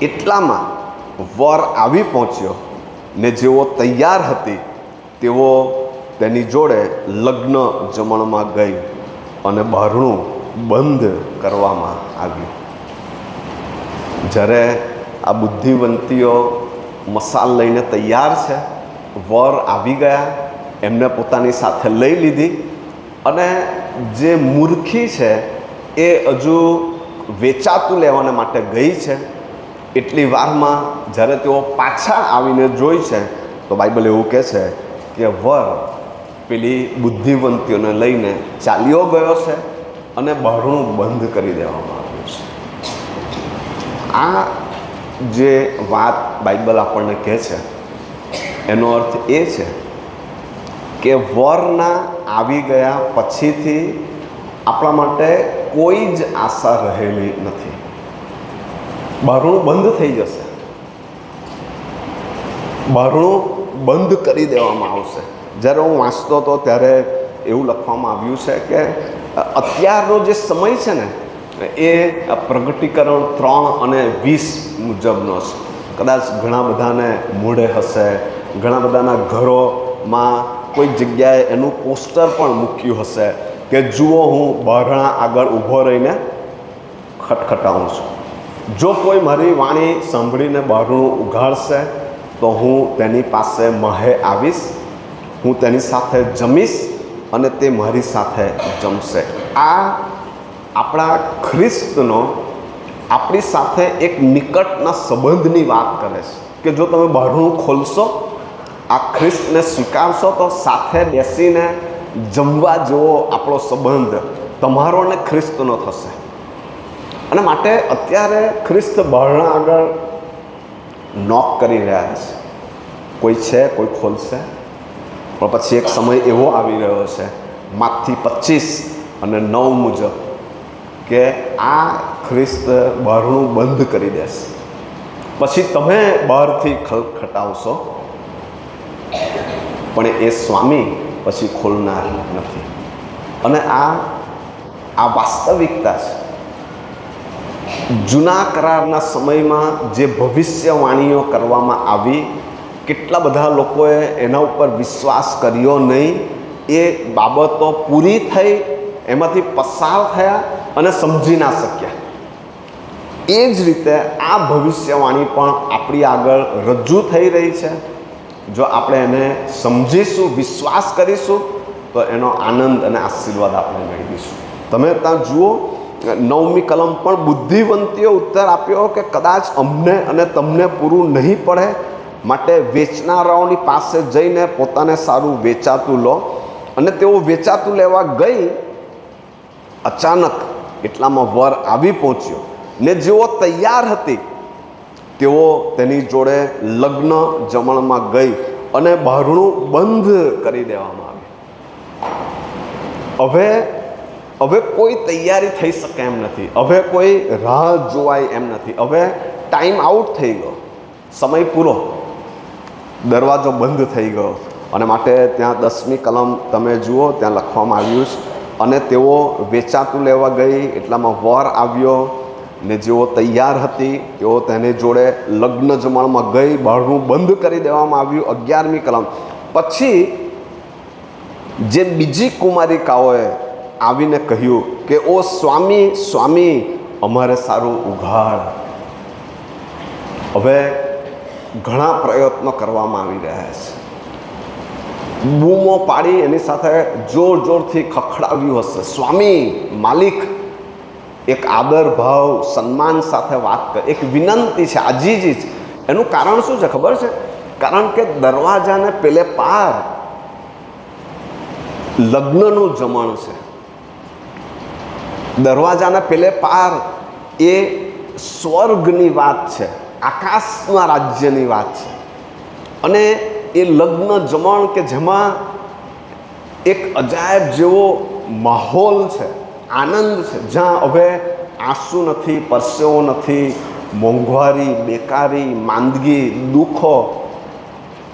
એટલામાં વર આવી પહોંચ્યો ને જેઓ તૈયાર હતી તેઓ તેની જોડે લગ્ન જમણમાં ગઈ અને બારણું બંધ કરવામાં આવ્યું. જ્યારે આ બુદ્ધિવંતીઓ મસાલ લઈને તૈયાર છે, વર આવી ગયા, એમને પોતાની સાથે લઈ લીધી, અને જે મૂર્ખી છે એ હજુ વેચાતું લેવાને માટે ગઈ છે. એટલી વારમાં જ્યારે તેઓ પાછા આવીને જોઈ છે તો બાઇબલ એવું કહે છે કે વર પેલી બુદ્ધિવંતીઓને લઈને ચાલ્યો ગયો છે અને બારણું બંધ કરી દેવામાં આવ્યું છે. આ જે વાત બાઇબલ આપણને કહે છે એનો અર્થ એ છે કે વરના આવી ગયા પછીથી આપણા માટે કોઈ જ આશા રહેલી નથી. બારણું બંધ થઈ જશે, બારણું બંધ કરી દેવામાં આવશે. જ્યારે હું વાંચતો હતો ત્યારે એવું લખવામાં આવ્યું છે કે અત્યારનો જે સમય છે ને એ પ્રગટીકરણ 3:20 મુજબનો છે. કદાચ ઘણા બધાને મોઢે હશે, ઘણા બધાના ઘરોમાં કોઈ જગ્યાએ એનું પોસ્ટર પણ મૂક્યું હશે કે જુઓ હું બારણા આગળ ઊભો રહીને ખટખટાવું છું. જો કોઈ મારી વાણી સાંભળીને બારણું ઉઘાડશે તો હું તેની પાસે મહે આવીશ, હું તેની સાથે જમીશ અને તે મારી સાથે જમશે. આ આપણા ખ્રિસ્તનો આપણી સાથે એક નિકટના સંબંધની વાત કરે છે કે જો તમે બારણું ખોલશો, આ ખ્રિસ્તને સ્વીકારશો તો સાથે બેસીને જમવા જેવો આપણો સંબંધ તમારો અને ખ્રિસ્તનો થશે. અને માટે અત્યારે ખ્રિસ્ત બારણા આગળ નોક કરી રહ્યા છે. કોઈ છે, કોઈ ખોલશે, પણ પછી એક સમય એવો આવી રહ્યો છે માથી 25:9 મુજબ કે આ ખ્રિસ્ત બારણું બંધ કરી દેશે. પછી તમે બહારથી ખટખટાવશો પણ એ સ્વામી પછી ખોલનાર નથી. અને આ વાસ્તવિકતા છે. જૂના કરારના સમયમાં જે ભવિષ્યવાણીઓ કરવામાં આવી, કેટલા બધા લોકોએ એના ઉપર વિશ્વાસ કર્યો નહીં. એ બાબતો પૂરી થઈ, એમાંથી પસાર થયા અને સમજી ના શક્યા. એ જ રીતે આ ભવિષ્યવાણી પણ આપણી આગળ રજૂ થઈ રહી છે. જો આપણે એને સમજીશું, વિશ્વાસ કરીશું તો એનો આનંદ અને આશીર્વાદ આપણે મેળવીશું. તમે ત્યાં જુઓ 9મી કલમ પણ બુદ્ધિવંતીઓ ઉત્તર આપ્યો કે કદાચ અમને અને તમને પૂરું નહીં પડે, માટે વેચનારાઓની પાસે જઈને પોતાને સારું વેચાતું લો. અને તેઓ વેચાતું લેવા ગઈ, અચાનક એટલામાં વર આવી પહોંચ્યો ને જેઓ તૈયાર હતી તેઓ તેની જોડે લગ્ન જમણમાં ગઈ અને બારણું બંધ કરી દેવામાં આવ્યું. હવે કોઈ તૈયારી થઈ શકે એમ નથી, હવે કોઈ રાહ જોવાય એમ નથી. હવે ટાઈમ આઉટ થઈ ગયો, સમય પૂરો, દરવાજો બંધ થઈ ગયો. અને માટે ત્યાં 10મી કલમ તમે જુઓ, ત્યાં લખવામાં આવ્યું છે, અને તેઓ વેચાતું લેવા ગઈ, એટલામાં વર આવ્યો ને જેઓ તૈયાર હતી તેઓ તેની જોડે લગ્ન જમણમાં ગઈ, બારણું બંધ કરી દેવામાં આવ્યું. 11મી કલમ પછી જે બીજી કુમારિકાઓએ આવીને કહ્યું કે ઓ સ્વામી, સ્વામી, અમારે સારું ઉઘાડ. હવે ઘણા પ્રયત્નો કરવામાં આવી રહ્યા છે. બૂમો પાડી એની સાથે જોર જોરથી ખખડાવ્યું હશે. સ્વામી, માલિક, એક આદર ભાવ સન્માન સાથે વાત કરે, એક વિનંતી છે, આજીજી છે. એનું કારણ શું છે ખબર છે? કારણ કે દરવાજાને પેલે પાર લગ્નનું જમણ છે. દરવાજાને પેલે પાર એ સ્વર્ગની વાત છે, આકાશના રાજ્યની વાત છે. અને એ લગ્ન જમણ કે જેમાં એક અજાયબ જેવો માહોલ છે, આનંદ છે, જ્યાં હવે આંસુ નથી, પરસેવો નથી, મોંઘવારી, બેકારી, માંદગી, દુઃખો.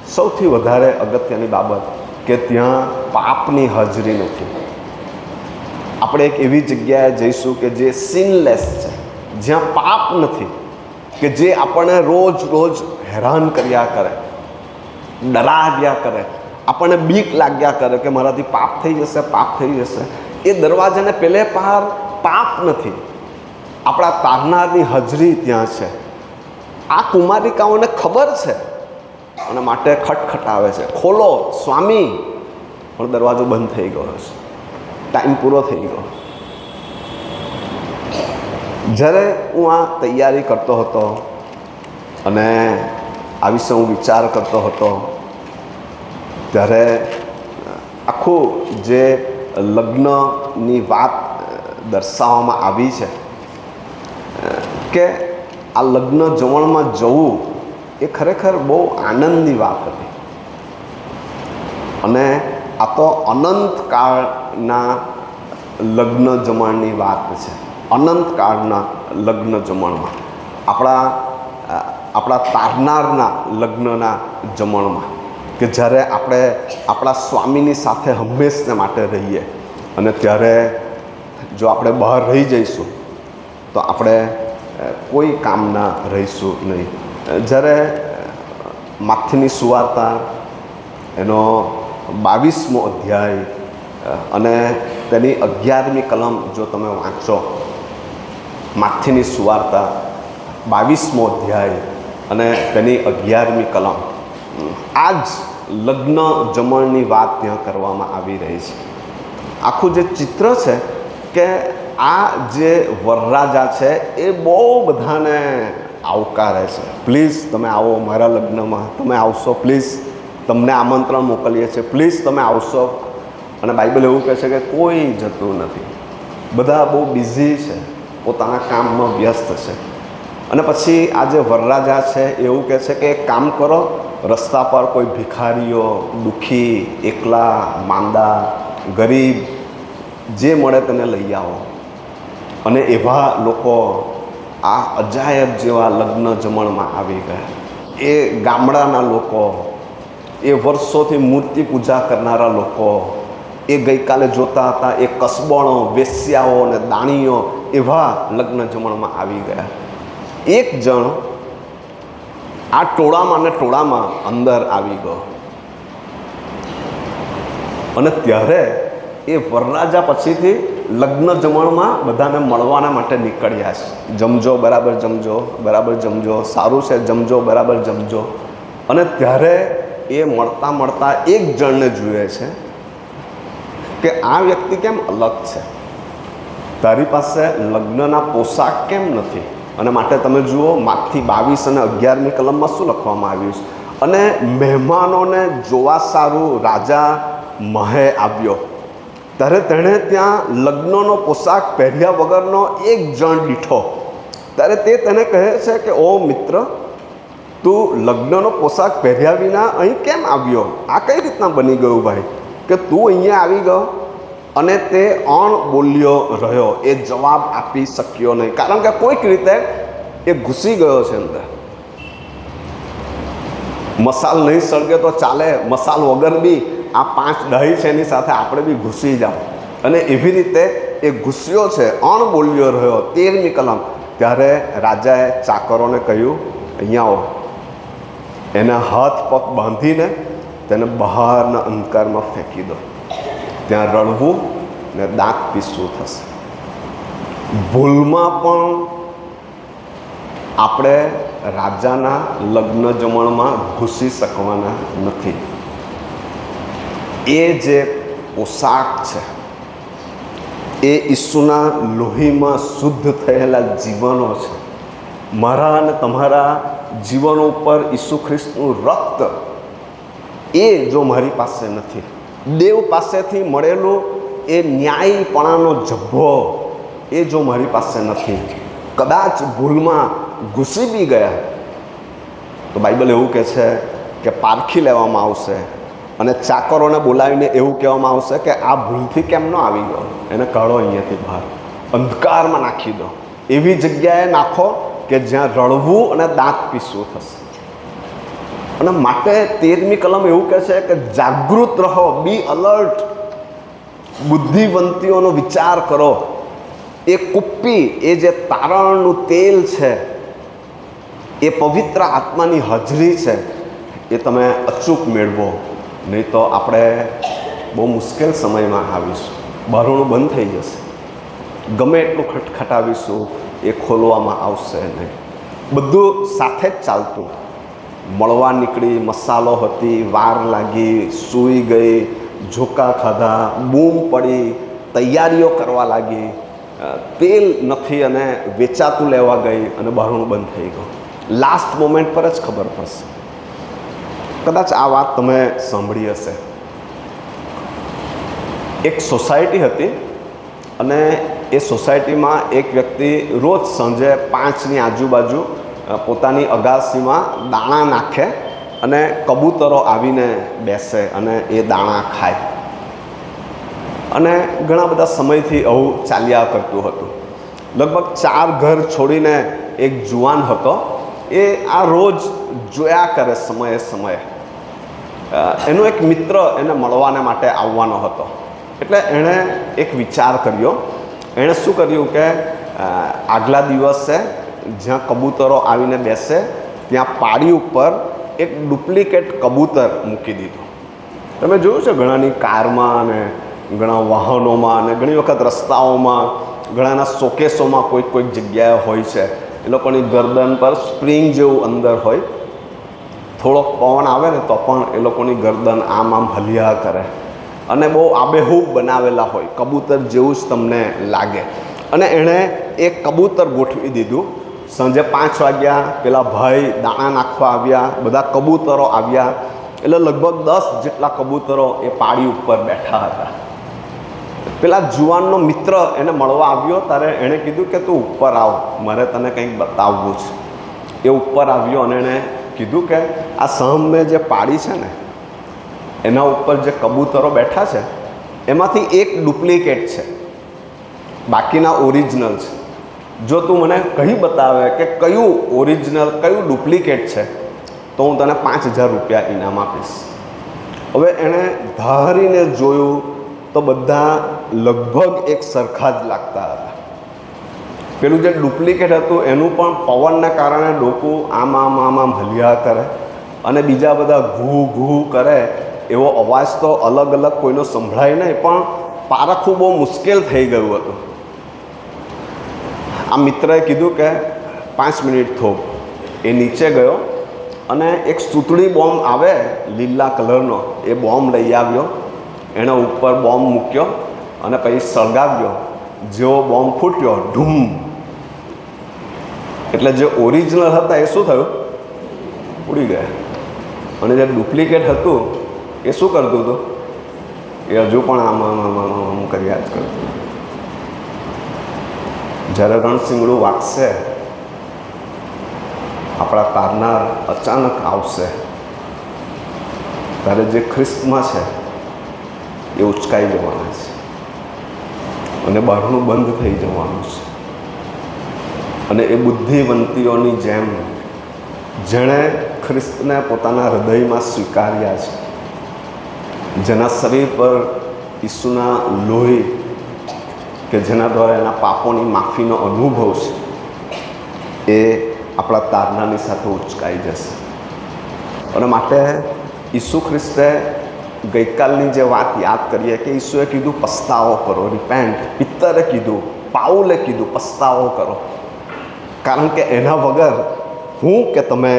સૌથી વધારે અગત્યની બાબત કે ત્યાં પાપની હાજરી નથી. આપણે એક એવી જગ્યાએ જઈશું કે જે સિનલેસ છે, જ્યાં પાપ નથી, કે જે આપણને રોજ રોજ હેરાન કર્યા કરે, ડરાવ્યા કરે, આપણને બીક લાગ્યા કરે કે મારાથી પાપ થઈ જશે, પાપ થઈ જશે. એ દરવાજાને પેલે પાર પાપ નથી, આપણા તારનારની હાજરી ત્યાં છે. આ કુમારિકાઓને ખબર છે અને માટે ખટખટાવે છે, ખોલો સ્વામી. પણ દરવાજો બંધ થઈ ગયો છે, ટાઈમ પૂરો થઈ ગયો. જ્યારે હું આ તૈયારી કરતો હતો અને આ વિશે હું વિચાર કરતો હતો ત્યારે આખું જે લગ્નની વાત દર્શાવવામાં આવી છે કે આ લગ્ન જમણમાં જવું એ ખરેખર બહુ આનંદની વાત હતી. અને આ તો અનંતકાળના લગ્ન જમણની વાત છે. અનંતકાળના લગ્ન જમણમાં આપણા તારનારના લગ્નના જમણમાં, કે જ્યારે આપણે આપણા સ્વામીની સાથે હંમેશને માટે રહીએ, અને ત્યારે જો આપણે બહાર રહી જઈશું તો આપણે કોઈ કામના રહીશું નહીં. જ્યારે માથીની સુવાર્તા એનો 22મો અધ્યાય અને તેની 11મી કલમ જો તમે વાંચો, માથીની સુવાર્તા 22મો અધ્યાય અને તેની 11મી કલમ, આ જ લગ્ન જમણની વાત ત્યાં કરવામાં આવી રહી છે. આખું જે ચિત્ર છે કે આ જે વરરાજા છે એ બહુ બધાને આવકારે છે. પ્લીઝ તમે આવો મારા લગ્નમાં, તમે આવશો, પ્લીઝ તમને આમંત્રણ મોકલીએ છીએ, પ્લીઝ તમે આવશો. અને બાઇબલ એવું કહે છે કે કોઈ જતું નથી, બધા બહુ બિઝી છે, પોતાના કામમાં વ્યસ્ત છે. અને પછી આ જે વરરાજા છે એવું કહે છે કે એક કામ કરો, રસ્તા પર કોઈ ભિખારીઓ, દુઃખી, એકલા, માંદા, ગરીબ જે મળે તેને લઈ આવો. અને એવા લોકો આ અજાયબ જેવા લગ્ન જમણમાં આવી ગયા. એ ગામડાના લોકો, એ વર્ષોથી મૂર્તિ પૂજા કરનારા લોકો, એ ગઈકાલે જોતા હતા એ કસબણો, વેશ્યાઓ અને દાણીઓ, એવા લગ્ન જમણમાં આવી ગયા. એક જણ આ ટોળામાં ને ટોળામાં અંદર આવી ગયો. અને ત્યારે એ વરરાજા પછીથી લગ્ન જમણમાં બધાને મળવાના માટે નીકળ્યા છે. જમજો, બરાબર જમજો, બરાબર જમજો, સારું છે, જમજો, બરાબર જમજો. અને ત્યારે એ મળતા મળતા એક જણને જુએ છે કે આ વ્યક્તિ કેમ અલગ છે, તારી પાસે લગ્નના પોશાક કેમ નથી. અને માટે તમે જુઓ, માથી 22 અને 11મી કલમમાં શું લખવામાં આવ્યું છે. અને મહેમાનોને જોવા સારું રાજા મહે આવ્યો, ત્યારે તેણે ત્યાં લગ્નનો પોશાક પહેર્યા વગરનો એક જણ દીઠો. ત્યારે તે તેને કહે છે કે ઓ મિત્ર, તું લગ્નનો પોશાક પહેર્યા વિના અહીં કેમ આવ્યો? આ કઈ રીતના બની ગયું ભાઈ કે તું અહીંયા આવી ગયો? અને તે અણ બોલ્યો રહ્યો, એ જવાબ આપી શક્યો નહીં, કારણ કે કોઈક રીતે એ ઘૂસી ગયો છે અંદર. મસાલ નહીં સળગે તો ચાલે, મસાલ વગર બી આ 5 દહીં છે એની સાથે આપણે બી ઘૂસી જાઓ. અને એવી રીતે એ ઘૂસ્યો છે, અણ બોલ્યો રહ્યો. 13મી કલમ, ત્યારે રાજાએ ચાકરોને કહ્યું, અહીંયા આવો. એના હાથ પગ બાંધીને તેને બહારના અંધકારમાં ફેંકી દો, ત્યાં રડવું ને દાંત પીસવું થશે. ભૂલમાં પણ આપણે રાજાના લગ્ન જમણમાં ઘૂસી શકવાના નથી. એ જે પોશાક છે એ ઈસુના લોહીમાં શુદ્ધ થયેલા જીવનો છે. મારા અને તમારા જીવનો ઉપર ઈસુ ખ્રિસ્તનું રક્ત, એ જો મારી પાસે નથી, દેવ પાસેથી મળેલું એ ન્યાયીપણાનો જભ્ભો એ જો મારી પાસે નથી, કદાચ ભૂલમાં ઘૂસી બી ગયા, તો બાઇબલ એવું કહે છે કે પારખી લેવામાં આવશે અને ચાકરોને બોલાવીને એવું કહેવામાં આવશે કે આ ભૂલથી કેમ ન આવી ગયો, એને કાઢો અહીંયાથી બહાર, અંધકારમાં નાખી દો, એવી જગ્યાએ નાખો કે જ્યાં રડવું અને દાંત પીસવું થશે. અને માટે 13મી કલમ એવું કહે છે કે જાગૃત રહો, બી અલર્ટ, બુદ્ધિવંતીઓનો વિચાર કરો. એ કુપ્પી, એ જે તારણનું તેલ છે, એ પવિત્ર આત્માની હાજરી છે, એ તમે અચૂક મેળવો, નહીં તો આપણે બહુ મુશ્કેલ સમયમાં આવીશું. બારણું બંધ થઈ જશે, ગમે એટલું ખટખટાવીશું એ ખોલવામાં આવશે નહીં. બધું સાથે જ ચાલતું, મળવા નીકળી, મસાલો હતી, વાર લાગી, સૂઈ ગઈ, ઝોકા ખાધા, બૂમ પડી, તૈયારીઓ કરવા લાગી, તેલ નથી અને વેચાતું લેવા ગઈ અને બારણું બંધ થઈ ગયું. લાસ્ટ મોમેન્ટ પર જ ખબર પડશે. કદાચ આ વાત તમે સાંભળી હશે. એક સોસાયટી હતી, અને એ સોસાયટીમાં એક વ્યક્તિ રોજ સાંજે 5ની આજુબાજુ પોતાની અગાસીમાં દાણા નાખે અને કબૂતરો આવીને બેસે અને એ દાણા ખાય. અને ઘણા બધા સમયથી આવું ચાલ્યા કરતું હતું. લગભગ 4 ઘર છોડીને એક જુવાન હતો, એ આ રોજ જોયા કરે સમયે સમયે. એનો એક મિત્ર એને મળવાને માટે આવવાનો હતો. એટલે એણે એક વિચાર કર્યો. એણે શું કર્યું કે આગલા દિવસે જ્યાં કબૂતરો આવીને બેસે ત્યાં પાડી ઉપર એક ડુપ્લિકેટ કબૂતર મૂકી દીધું. તમે જોયું છે ઘણાની કારમાં અને ઘણા વાહનોમાં અને ઘણી વખત રસ્તાઓમાં ઘણાના શોકેસોમાં કોઈક જગ્યાએ હોય છે. એ લોકોની ગરદન પર સ્પ્રિંગ જેવું અંદર હોય. થોડોક પવન આવે ને તો પણ એ લોકોની ગરદન આમ હલ્યા કરે અને બહુ આબેહૂબ બનાવેલા હોય, કબૂતર જેવું જ તમને લાગે. અને એણે એક કબૂતર ગોઠવી દીધું. સાંજે 5 વાગ્યા પેલા ભાઈ દાણા નાખવા આવ્યા, બધા કબૂતરો આવ્યા. એટલે લગભગ 10 જેટલા કબૂતરો એ પાડી ઉપર બેઠા હતા. પેલા જુવાનનો મિત્ર એને મળવા આવ્યો ત્યારે એણે કીધું કે તું ઉપર આવ, મારે તને કંઈક બતાવવું છે. એ ઉપર આવ્યો અને એણે કીધું કે આ સામે જે પાડી છે ને એના ઉપર જે કબૂતરો બેઠા છે એમાંથી એક ડુપ્લિકેટ છે, બાકીના ઓરિજિનલ છે. જો તું મને કહી બતાવે કે કયું ઓરિજિનલ કયું ડુપ્લિકેટ છે તો હું તને 5000 રૂપિયા ઇનામ આપીશ. હવે એણે ધારીને જોયું તો બધા લગભગ એક સરખા જ લાગતા હતા. પેલું જે ડુપ્લિકેટ હતું એનું પણ પવનના કારણે ડોકું આમ હલ્યા કરે અને બીજા બધા ઘૂ ઘૂ કરે એવો અવાજ તો અલગ અલગ કોઈનો સંભળાય નહીં, પણ પારખવું બહુ મુશ્કેલ થઈ ગયું હતું. આ મિત્રએ કીધું કે 5 મિનિટ થોક. એ નીચે ગયો અને એક સૂતળી બોમ્બ આવે લીલા કલરનો, એ બોમ્બ લઈ આવ્યો. એણે ઉપર બોમ્બ મૂક્યો અને પછી સળગાવ્યો. જેવો બોમ્બ ફૂટ્યો, ઢૂમ, એટલે જે ઓરિજિનલ હતા એ શું થયું? ઉડી ગયા. અને જે ડુપ્લિકેટ હતું એ શું કરતું હતું? એ હજુ પણ આમ કર્યા જ કરતું. જ્યારે રણશીંગડું વાગશે, આપણા તારનાર અચાનક આવશે, ત્યારે જે ખ્રિસ્તમાં છે એ ઉચકાઈ જવાના છે અને બહારનું બંધ થઈ જવાનું છે. અને એ બુદ્ધિવંતીઓની જેમ જેણે ખ્રિસ્તને પોતાના હૃદયમાં સ્વીકાર્યા છે, જેના શરીર પર ઈસુના લોહી કે જેના દ્વારા એના પાપોની માફીનો અનુભવ છે, એ આપણા તારનાની સાથે ઉચકાઈ જશે. અને માટે ઈસુ ખ્રિસ્તે ગઈકાલની જે વાત યાદ કરીએ કે ઈસુએ કીધું પસ્તાવો કરો, રિપેન્ટ. પિત્તરે કીધું, પાઉલે કીધું પસ્તાવો કરો, કારણ કે એના વગર હું કે તમે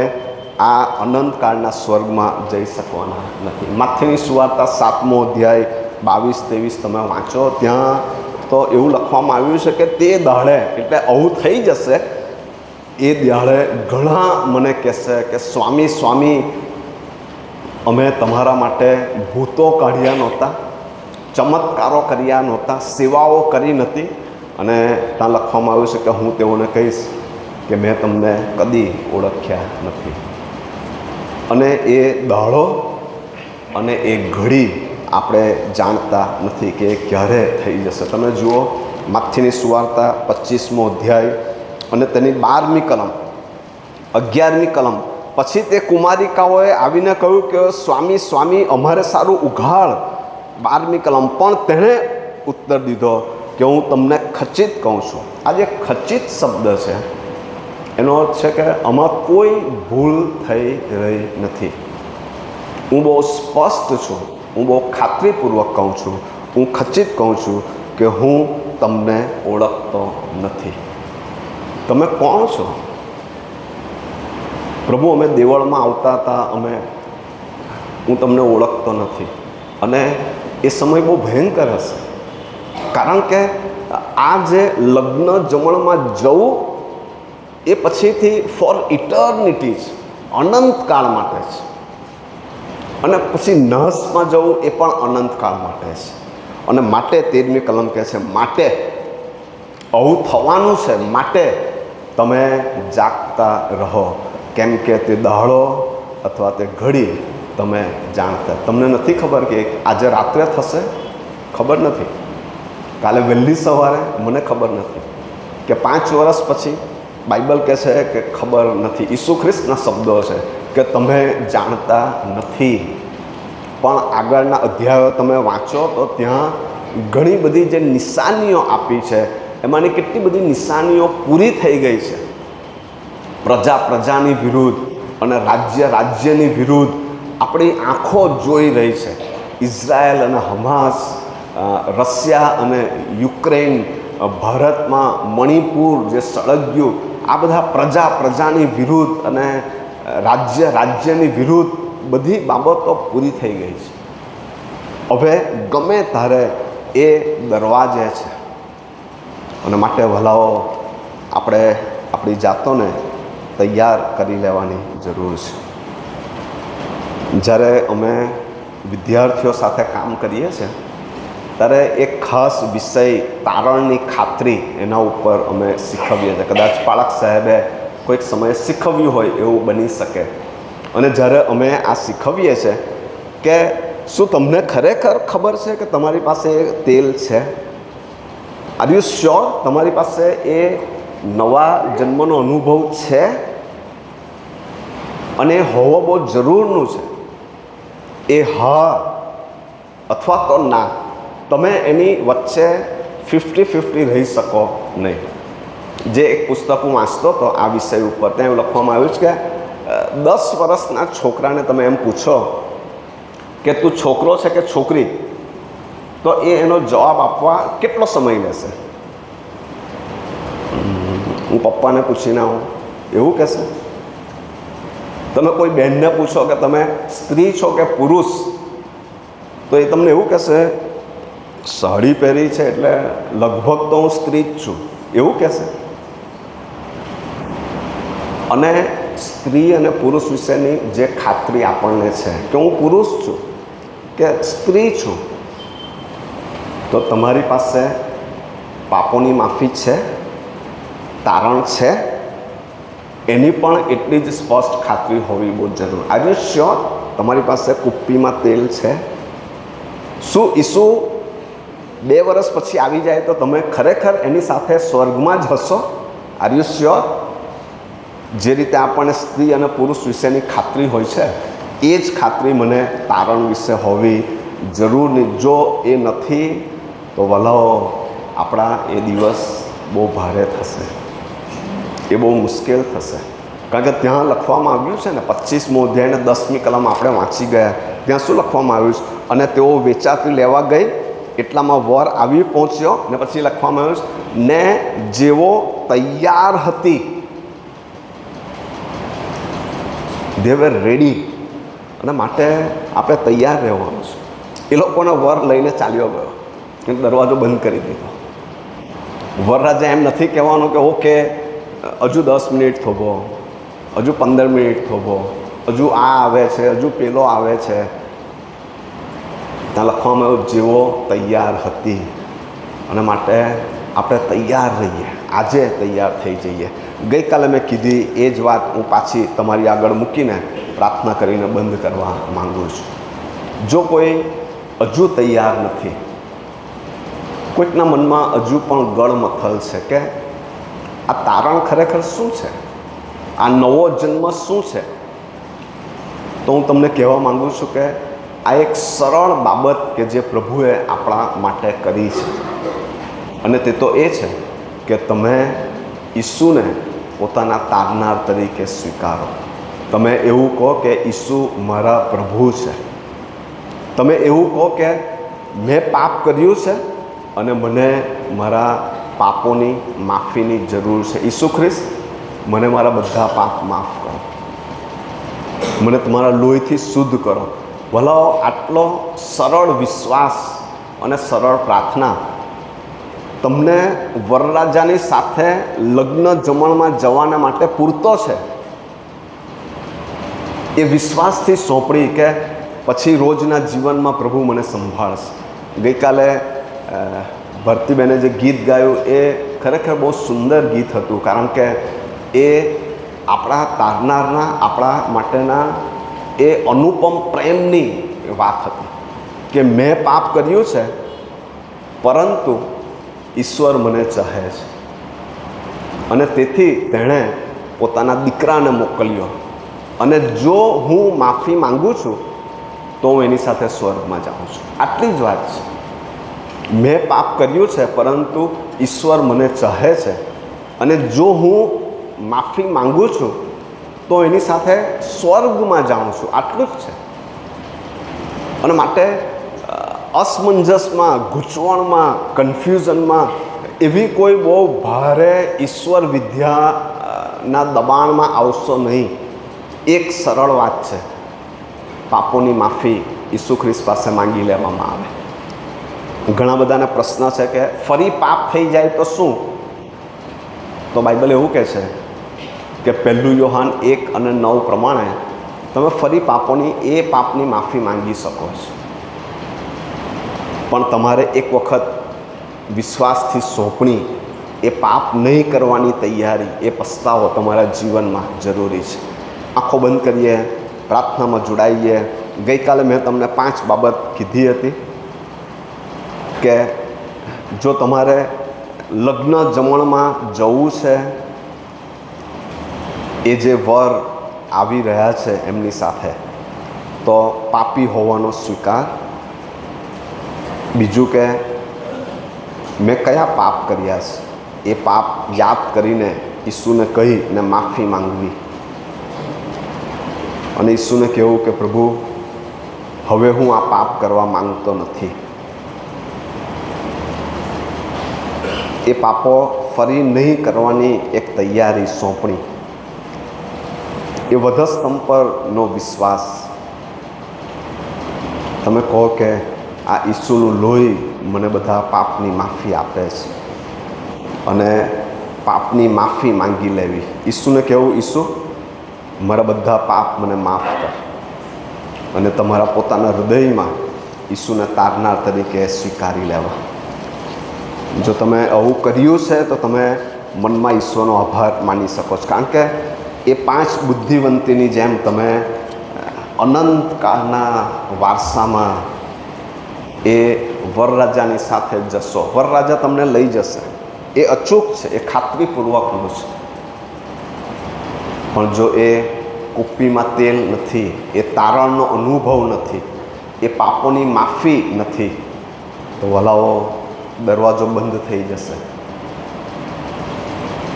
આ અનંતકાળના સ્વર્ગમાં જઈ શકવાના નથી. માથેની સુવાર્તા 7મો અધ્યાય 22-23 તમે વાંચો, ત્યાં તો એવું લખવામાં આવ્યું છે કે તે દાડે, એટલે આવું થઈ જશે, એ દાડે ઘણા મને કહેશે કે સ્વામી સ્વામી, અમે તમારા માટે ભૂતો કાઢ્યા નહોતા, ચમત્કારો કર્યા નહોતા, સેવાઓ કરી નથી. અને ત્યાં લખવામાં આવ્યું છે કે હું તેઓને કહીશ કે મેં તમને કદી ઓળખ્યા નથી. અને એ દાડો અને એ ઘડી આપણે જાણતા નથી કે ક્યારે થઈ જશે. તમે જુઓ માથીની સુવાર્તા 25મો અધ્યાય અને તેની 12મી કલમ, 11મી કલમ. પછી તે કુમારિકાઓએ આવીને કહ્યું કે સ્વામી સ્વામી, અમારે સારું ઉઘાડ. 12મી કલમ. પણ તેણે ઉત્તર દીધો કે હું તમને ખચિત કહું છું. આ જે ખચિત શબ્દ છે એનો અર્થ છે કે આમાં કોઈ ભૂલ થઈ રહી નથી. હું બહુ સ્પષ્ટ છું, હું બહુ ખાતરીપૂર્વક કહું છું, હું ખચિત કહું છું કે હું તમને ઓળખતો નથી. તમે કોણ છો? પ્રભુ, અમે દેવળમાં આવતા હતા, હું તમને ઓળખતો નથી. અને એ સમય બહુ ભયંકર હશે, કારણ કે આ જે લગ્ન જમણમાં જવું એ પછીથી ફોર ઇટર્નિટી છે, અનંતકાળ માટે છે. અને પછી નાશમાં જવું એ પણ અનંતકાળ માટે છે. અને માટે 13મી કલમ કહે છે, માટે આવું થવાનું છે, માટે તમે જાગતા રહો, કેમ કે તે દહાડો અથવા તે ઘડી તમે જાણતા. તમને નથી ખબર કે આજે રાત્રે થશે, ખબર નથી. કાલે વહેલી સવારે, મને ખબર નથી. કે 5 વર્ષ પછી, બાઇબલ કહે છે કે ખબર નથી. ઈસુ ખ્રિસ્તના શબ્દો છે કે તમે જાણતા નથી. પણ આગળના અધ્યાયો તમે વાંચો તો ત્યાં ઘણી બધી જે નિશાનીઓ આપી છે, એમાંની કેટલી બધી નિશાનીઓ પૂરી થઈ ગઈ છે. પ્રજા પ્રજાની વિરુદ્ધ અને રાજ્ય રાજ્યની વિરુદ્ધ આપણી આંખો જોઈ રહી છે. ઇઝરાયલ અને હમાસ, રશિયા અને યુક્રેન, ભારતમાં મણિપુર જે સળગ્યું, આ બધા પ્રજા પ્રજાની વિરુદ્ધ અને રાજ્ય રાજ્યની વિરુદ્ધ બધી બાબતો પૂરી થઈ ગઈ છે. હવે ગમે ત્યારે એ દરવાજે છે, અને માટે ભલાઓ આપણે આપણી જાતોને તૈયાર કરી લેવાની જરૂર છે. જ્યારે અમે વિદ્યાર્થીઓ સાથે કામ કરીએ છીએ ત્યારે એક ખાસ વિષય તારણની ખાતરી એના ઉપર અમે શીખવીએ છીએ. કદાચ પાળક સાહેબે કોઈક સમયે શીખવ્યું હોય એવું બની શકે. અને જ્યારે અમે આ શીખવીએ છીએ કે શું તમને ખરેખર ખબર છે કે તમારી પાસે તેલ છે? આર યુ શ્યોર તમારી પાસે એ નવા જન્મનો અનુભવ છે? અને હોવો બહુ જરૂરનું છે. એ હા અથવા તો ના, તમે એની વચ્ચે 50-50 રહી શકો નહીં. જે એક પુસ્તક હું વાંચતો હતો આ વિષય ઉપર, ત્યાં એવું લખવામાં આવ્યું છે કે 10 વર્ષના છોકરાને તમે એમ પૂછો કે તું છોકરો છે કે છોકરી, તો એ એનો જવાબ આપવા કેટલો સમય લેશે? હું પપ્પાને પૂછીને આવું એવું કહેશે. તમે કોઈ બહેનને પૂછો કે તમે સ્ત્રી છો કે પુરુષ, તો એ તમને એવું કહેશે સાડી પહેરી છે એટલે લગભગ તો હું સ્ત્રી જ છું, એવું કહેશે. અને સ્ત્રી અને પુરુષ વિશેની જે ખાતરી આપણને છે કે હું પુરુષ છું કે સ્ત્રી છું, તો તમારી પાસે પાપોની માફી છે, તારણ છે, એની પણ એટલી જ સ્પષ્ટ ખાતરી હોવી બહુ જરૂર. આર યુ શ્યોર તમારી પાસે કુપ્પીમાં તેલ છે? શું ઈસુ 2 વર્ષ પછી આવી જાય તો તમે ખરેખર એની સાથે સ્વર્ગમાં જ હશો? Are you sure? જે રીતે આપણને સ્ત્રી અને પુરુષ વિશેની ખાતરી હોય છે, એ જ ખાતરી મને તારણ વિશે હોવી જરૂરની. જો એ નથી તો વલાઓ આપણા એ દિવસ બહુ ભારે થશે, એ બહુ મુશ્કેલ થશે. કારણ કે ત્યાં લખવામાં આવ્યું છે ને 25મો અધ્યાય અને 10મી કલમ આપણે વાંચી ગયા. ત્યાં શું લખવામાં આવ્યું છે? અને તેઓ વેચાતી લેવા ગઈ, એટલામાં વર આવી પહોંચ્યો. ને પછી લખવામાં આવ્યું છે ને જેવો તૈયાર હતી, દે વેર રેડી. અને માટે આપણે તૈયાર રહેવાનું છે. એ લોકોનો વર લઈને ચાલ્યો ગયો, દરવાજો બંધ કરી દીધો. વરરાજા એમ નથી કહેવાનું કે ઓકે હજુ 10 મિનિટ થોભો, હજુ 15 મિનિટ થોભો, હજુ આ આવે છે, હજુ પેલો આવે છે. ત્યાં લખવામાં આવ્યું જેવો તૈયાર હતી. અને માટે આપણે તૈયાર રહીએ, આજે તૈયાર થઈ જઈએ. ગઈકાલે મેં કીધી એ જ વાત હું પાછી તમારી આગળ મૂકીને પ્રાર્થના કરીને બંધ કરવા માગું છું. જો કોઈ હજુ તૈયાર નથી, કોઈકના મનમાં હજુ પણ ગળમથલ છે કે આ તારણ ખરેખર શું છે, આ નવો જન્મ શું છે, તો હું તમને કહેવા માગું છું કે આ એક સરળ બાબત કે જે પ્રભુએ આપણા માટે કરી છે. અને તે તો એ છે કે તમે ઈસુને પોતાના તારનાર તરીકે સ્વીકારો. તમે એવું કહો કે ઈસુ મારા પ્રભુ છે. તમે એવું કહો કે મેં પાપ કર્યું છે અને મને મારા પાપોની માફીની જરૂર છે. ઈસુ ખ્રિસ્ત, મને મારા બધા પાપ માફ કરો, મને તમારા લોહીથી શુદ્ધ કરો. ભલાઓ આટલો સરળ વિશ્વાસ અને સરળ પ્રાર્થના તમને વરરાજાની સાથે લગ્ન જમણમાં જવાના માટે પૂરતો છે. એ વિશ્વાસથી સોંપડી કે પછી રોજના જીવનમાં પ્રભુ મને સંભાળશે. ગઈકાલે ભરતીબેને જે ગીત ગાયું એ ખરેખર બહુ સુંદર ગીત હતું, કારણ કે એ આપણા તારનારના, આપણા માટેના એ અનુપમ પ્રેમની વાત હતી કે મેં પાપ કર્યું છે પરંતુ ઈશ્વર મને ચાહે છે અને તેથી તેણે પોતાના દીકરાને મોકલ્યો, અને જો હું માફી માંગુ છું તો હું એની સાથે સ્વર્ગમાં જાઉં છું. આટલી જ વાત છે. મેં પાપ કર્યું છે પરંતુ ઈશ્વર મને ચાહે છે, અને જો હું માફી માંગુ છું તો એની સાથે સ્વર્ગમાં જાઉં છું. આટલું જ છે. અને માટે અસમંજસમાં, ગૂંચવણમાં, કન્ફ્યુઝનમાં, એવી કોઈ બહુ ભારે ઈશ્વર વિદ્યાના દબાણમાં આવશો નહીં. એક સરળ વાત છે, પાપોની માફી ઈસુ ખ્રિસ્ત પાસે માંગી લેવામાં આવે. ઘણા બધાને પ્રશ્ન છે કે ફરી પાપ થઈ જાય તો શું? તો બાઇબલ એવું કહે છે કે 1 યોહાન 1:9 પ્રમાણે તમે ફરી પાપની માફી માંગી શકો છો, પણ તમારે એક વખત વિશ્વાસથી સોંપણી, એ પાપ નહીં કરવાની તૈયારી, એ પસ્તાવો તમારા જીવનમાં જરૂરી છે. આંખો બંધ કરીએ, પ્રાર્થનામાં જોડાઈએ. ગઈકાલે મેં તમને 5 બાબત કીધી હતી કે જો તમારે લગ્ન જમણમાં જવું છે, એ જે વર આવી રહ્યા છે એમની સાથે, તો પાપી હોવાનો સ્વીકાર. બીજું કે મેં કયા પાપ કર્યા છે, એ પાપ યાદ કરીને ઈસુને કહીને માફી માંગવી, અને ઈસુને કહેવું કે પ્રભુ, હવે હું આ પાપ કરવા માંગતો નથી. એ પાપો ફરી નહીં કરવાની એક તૈયારી, સોંપણી. એ વધસ્તંભ પરનો વિશ્વાસ. તમે કહો કે આ ઈસુનું લોહી મને બધા પાપની માફી આપે છે, અને પાપની માફી માંગી લેવી. ઈસુને કહેવું, ઈસુ મારા બધા પાપ મને માફ કર, અને તમારા પોતાના હૃદયમાં ઈસુને તારનાર તરીકે સ્વીકારી લેવા. જો તમે આવું કર્યું છે તો તમે મનમાં ઈશ્વરનો આભાર માની શકો છો, કારણ કે એ 5 બુદ્ધિવંતીની જેમ તમે અનંતકાળના વારસામાં એ વરરાજાની સાથે જશો. વરરાજા તમને લઈ જશે, એ અચૂક છે, એ ખાતરીપૂર્વકનું છે. પણ જો એ કુપ્પીમાં તેલ નથી, એ તારણનો અનુભવ નથી, એ પાપોની માફી નથી, તો વલાઓ દરવાજો બંધ થઈ જશે,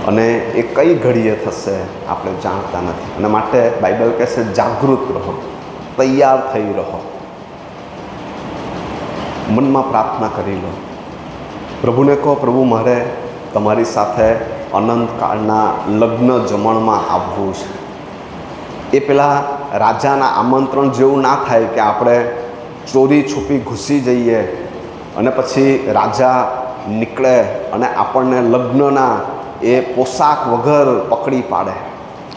અને એ કઈ ઘડીએ થશે આપણે જાણતા નથી. અને માટે બાઇબલ કહે છે જાગૃત રહો, તૈયાર થઈ રહો. મનમાં પ્રાર્થના કરી લો, પ્રભુને કહો, પ્રભુ મારે તમારી સાથે અનંતકાળના લગ્ન જમણમાં આવવું છે. એ પેલા રાજાના આમંત્રણ જેવું ના થાય કે આપણે ચોરી છુપી ઘૂસી જઈએ અને પછી રાજા નીકળે અને આપણને લગ્નના એ પોશાક વગર પકડી પાડે.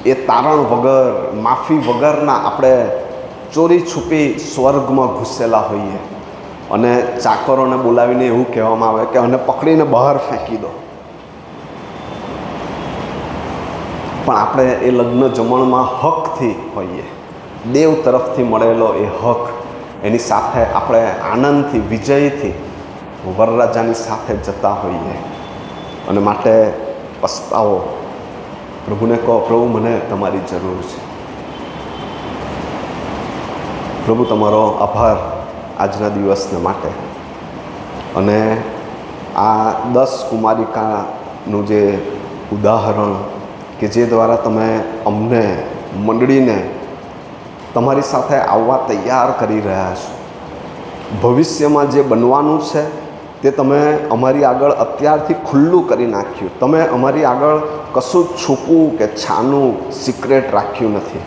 એ તારણ વગર, માફી વગરના આપણે ચોરી છુપી સ્વર્ગમાં ઘૂસેલા હોઈએ, અને ચાકરોને બોલાવીને એવું કહેવામાં આવે કે આને પકડીને બહાર ફેંકી દો. પણ આપણે એ લગ્ન જમણમાં હકથી હોઈએ, દેવ તરફથી મળેલો એ હક, એની સાથે આપણે આનંદથી, વિજયથી વરરાજાની સાથે જતા હોઈએ. અને માટે પસ્તાવો, પ્રભુને કહો, પ્રભુ મને તમારી જરૂર છે. પ્રભુ તમારો આભાર આજના દિવસને માટે. અને આ 10 કુમારિકાનું જે ઉદાહરણ કે જે દ્વારા તમે અમને, મંડળીને તમારી સાથે આવવા તૈયાર કરી રહ્યા છો, ભવિષ્યમાં જે બનવાનું છે તે તમે અમારી આગળ અત્યારથી ખુલ્લું કરી નાખ્યું. તમે અમારી આગળ કશું છૂપું કે છાનું, સિક્રેટ રાખ્યું નથી.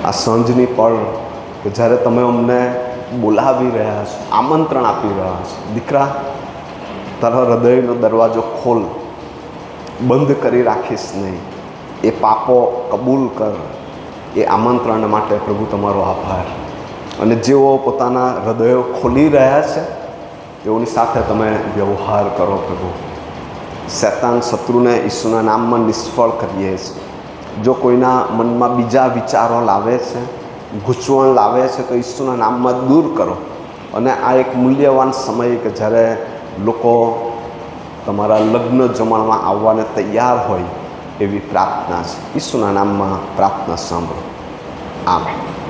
આ સાંજની પળ કે જ્યારે તમે અમને બોલાવી રહ્યા છો, આમંત્રણ આપી રહ્યા છો, દીકરા તારા હૃદયનો દરવાજો ખોલ, બંધ કરી રાખીશ નહીં, એ પાપો કબૂલ કર. એ આમંત્રણ માટે પ્રભુ તમારો આભાર. અને જેઓ પોતાના હૃદયો ખોલી રહ્યા છે તેઓની સાથે તમે વ્યવહાર કરો પ્રભુ. શૈતાન શત્રુને ઈસુના નામમાં નિષ્ફળ કરીએ છીએ. જો કોઈના મનમાં બીજા વિચારો લાવે છે, ગૂંચવણ લાવે છે, તો ઈસુના નામમાં દૂર કરો. અને આ એક મૂલ્યવાન સમય કે જ્યારે લોકો તમારા લગ્ન જમણમાં આવવાને તૈયાર હોય એવી પ્રાર્થના છે. ઈસુના નામમાં પ્રાર્થના સાંભળો. આમેન.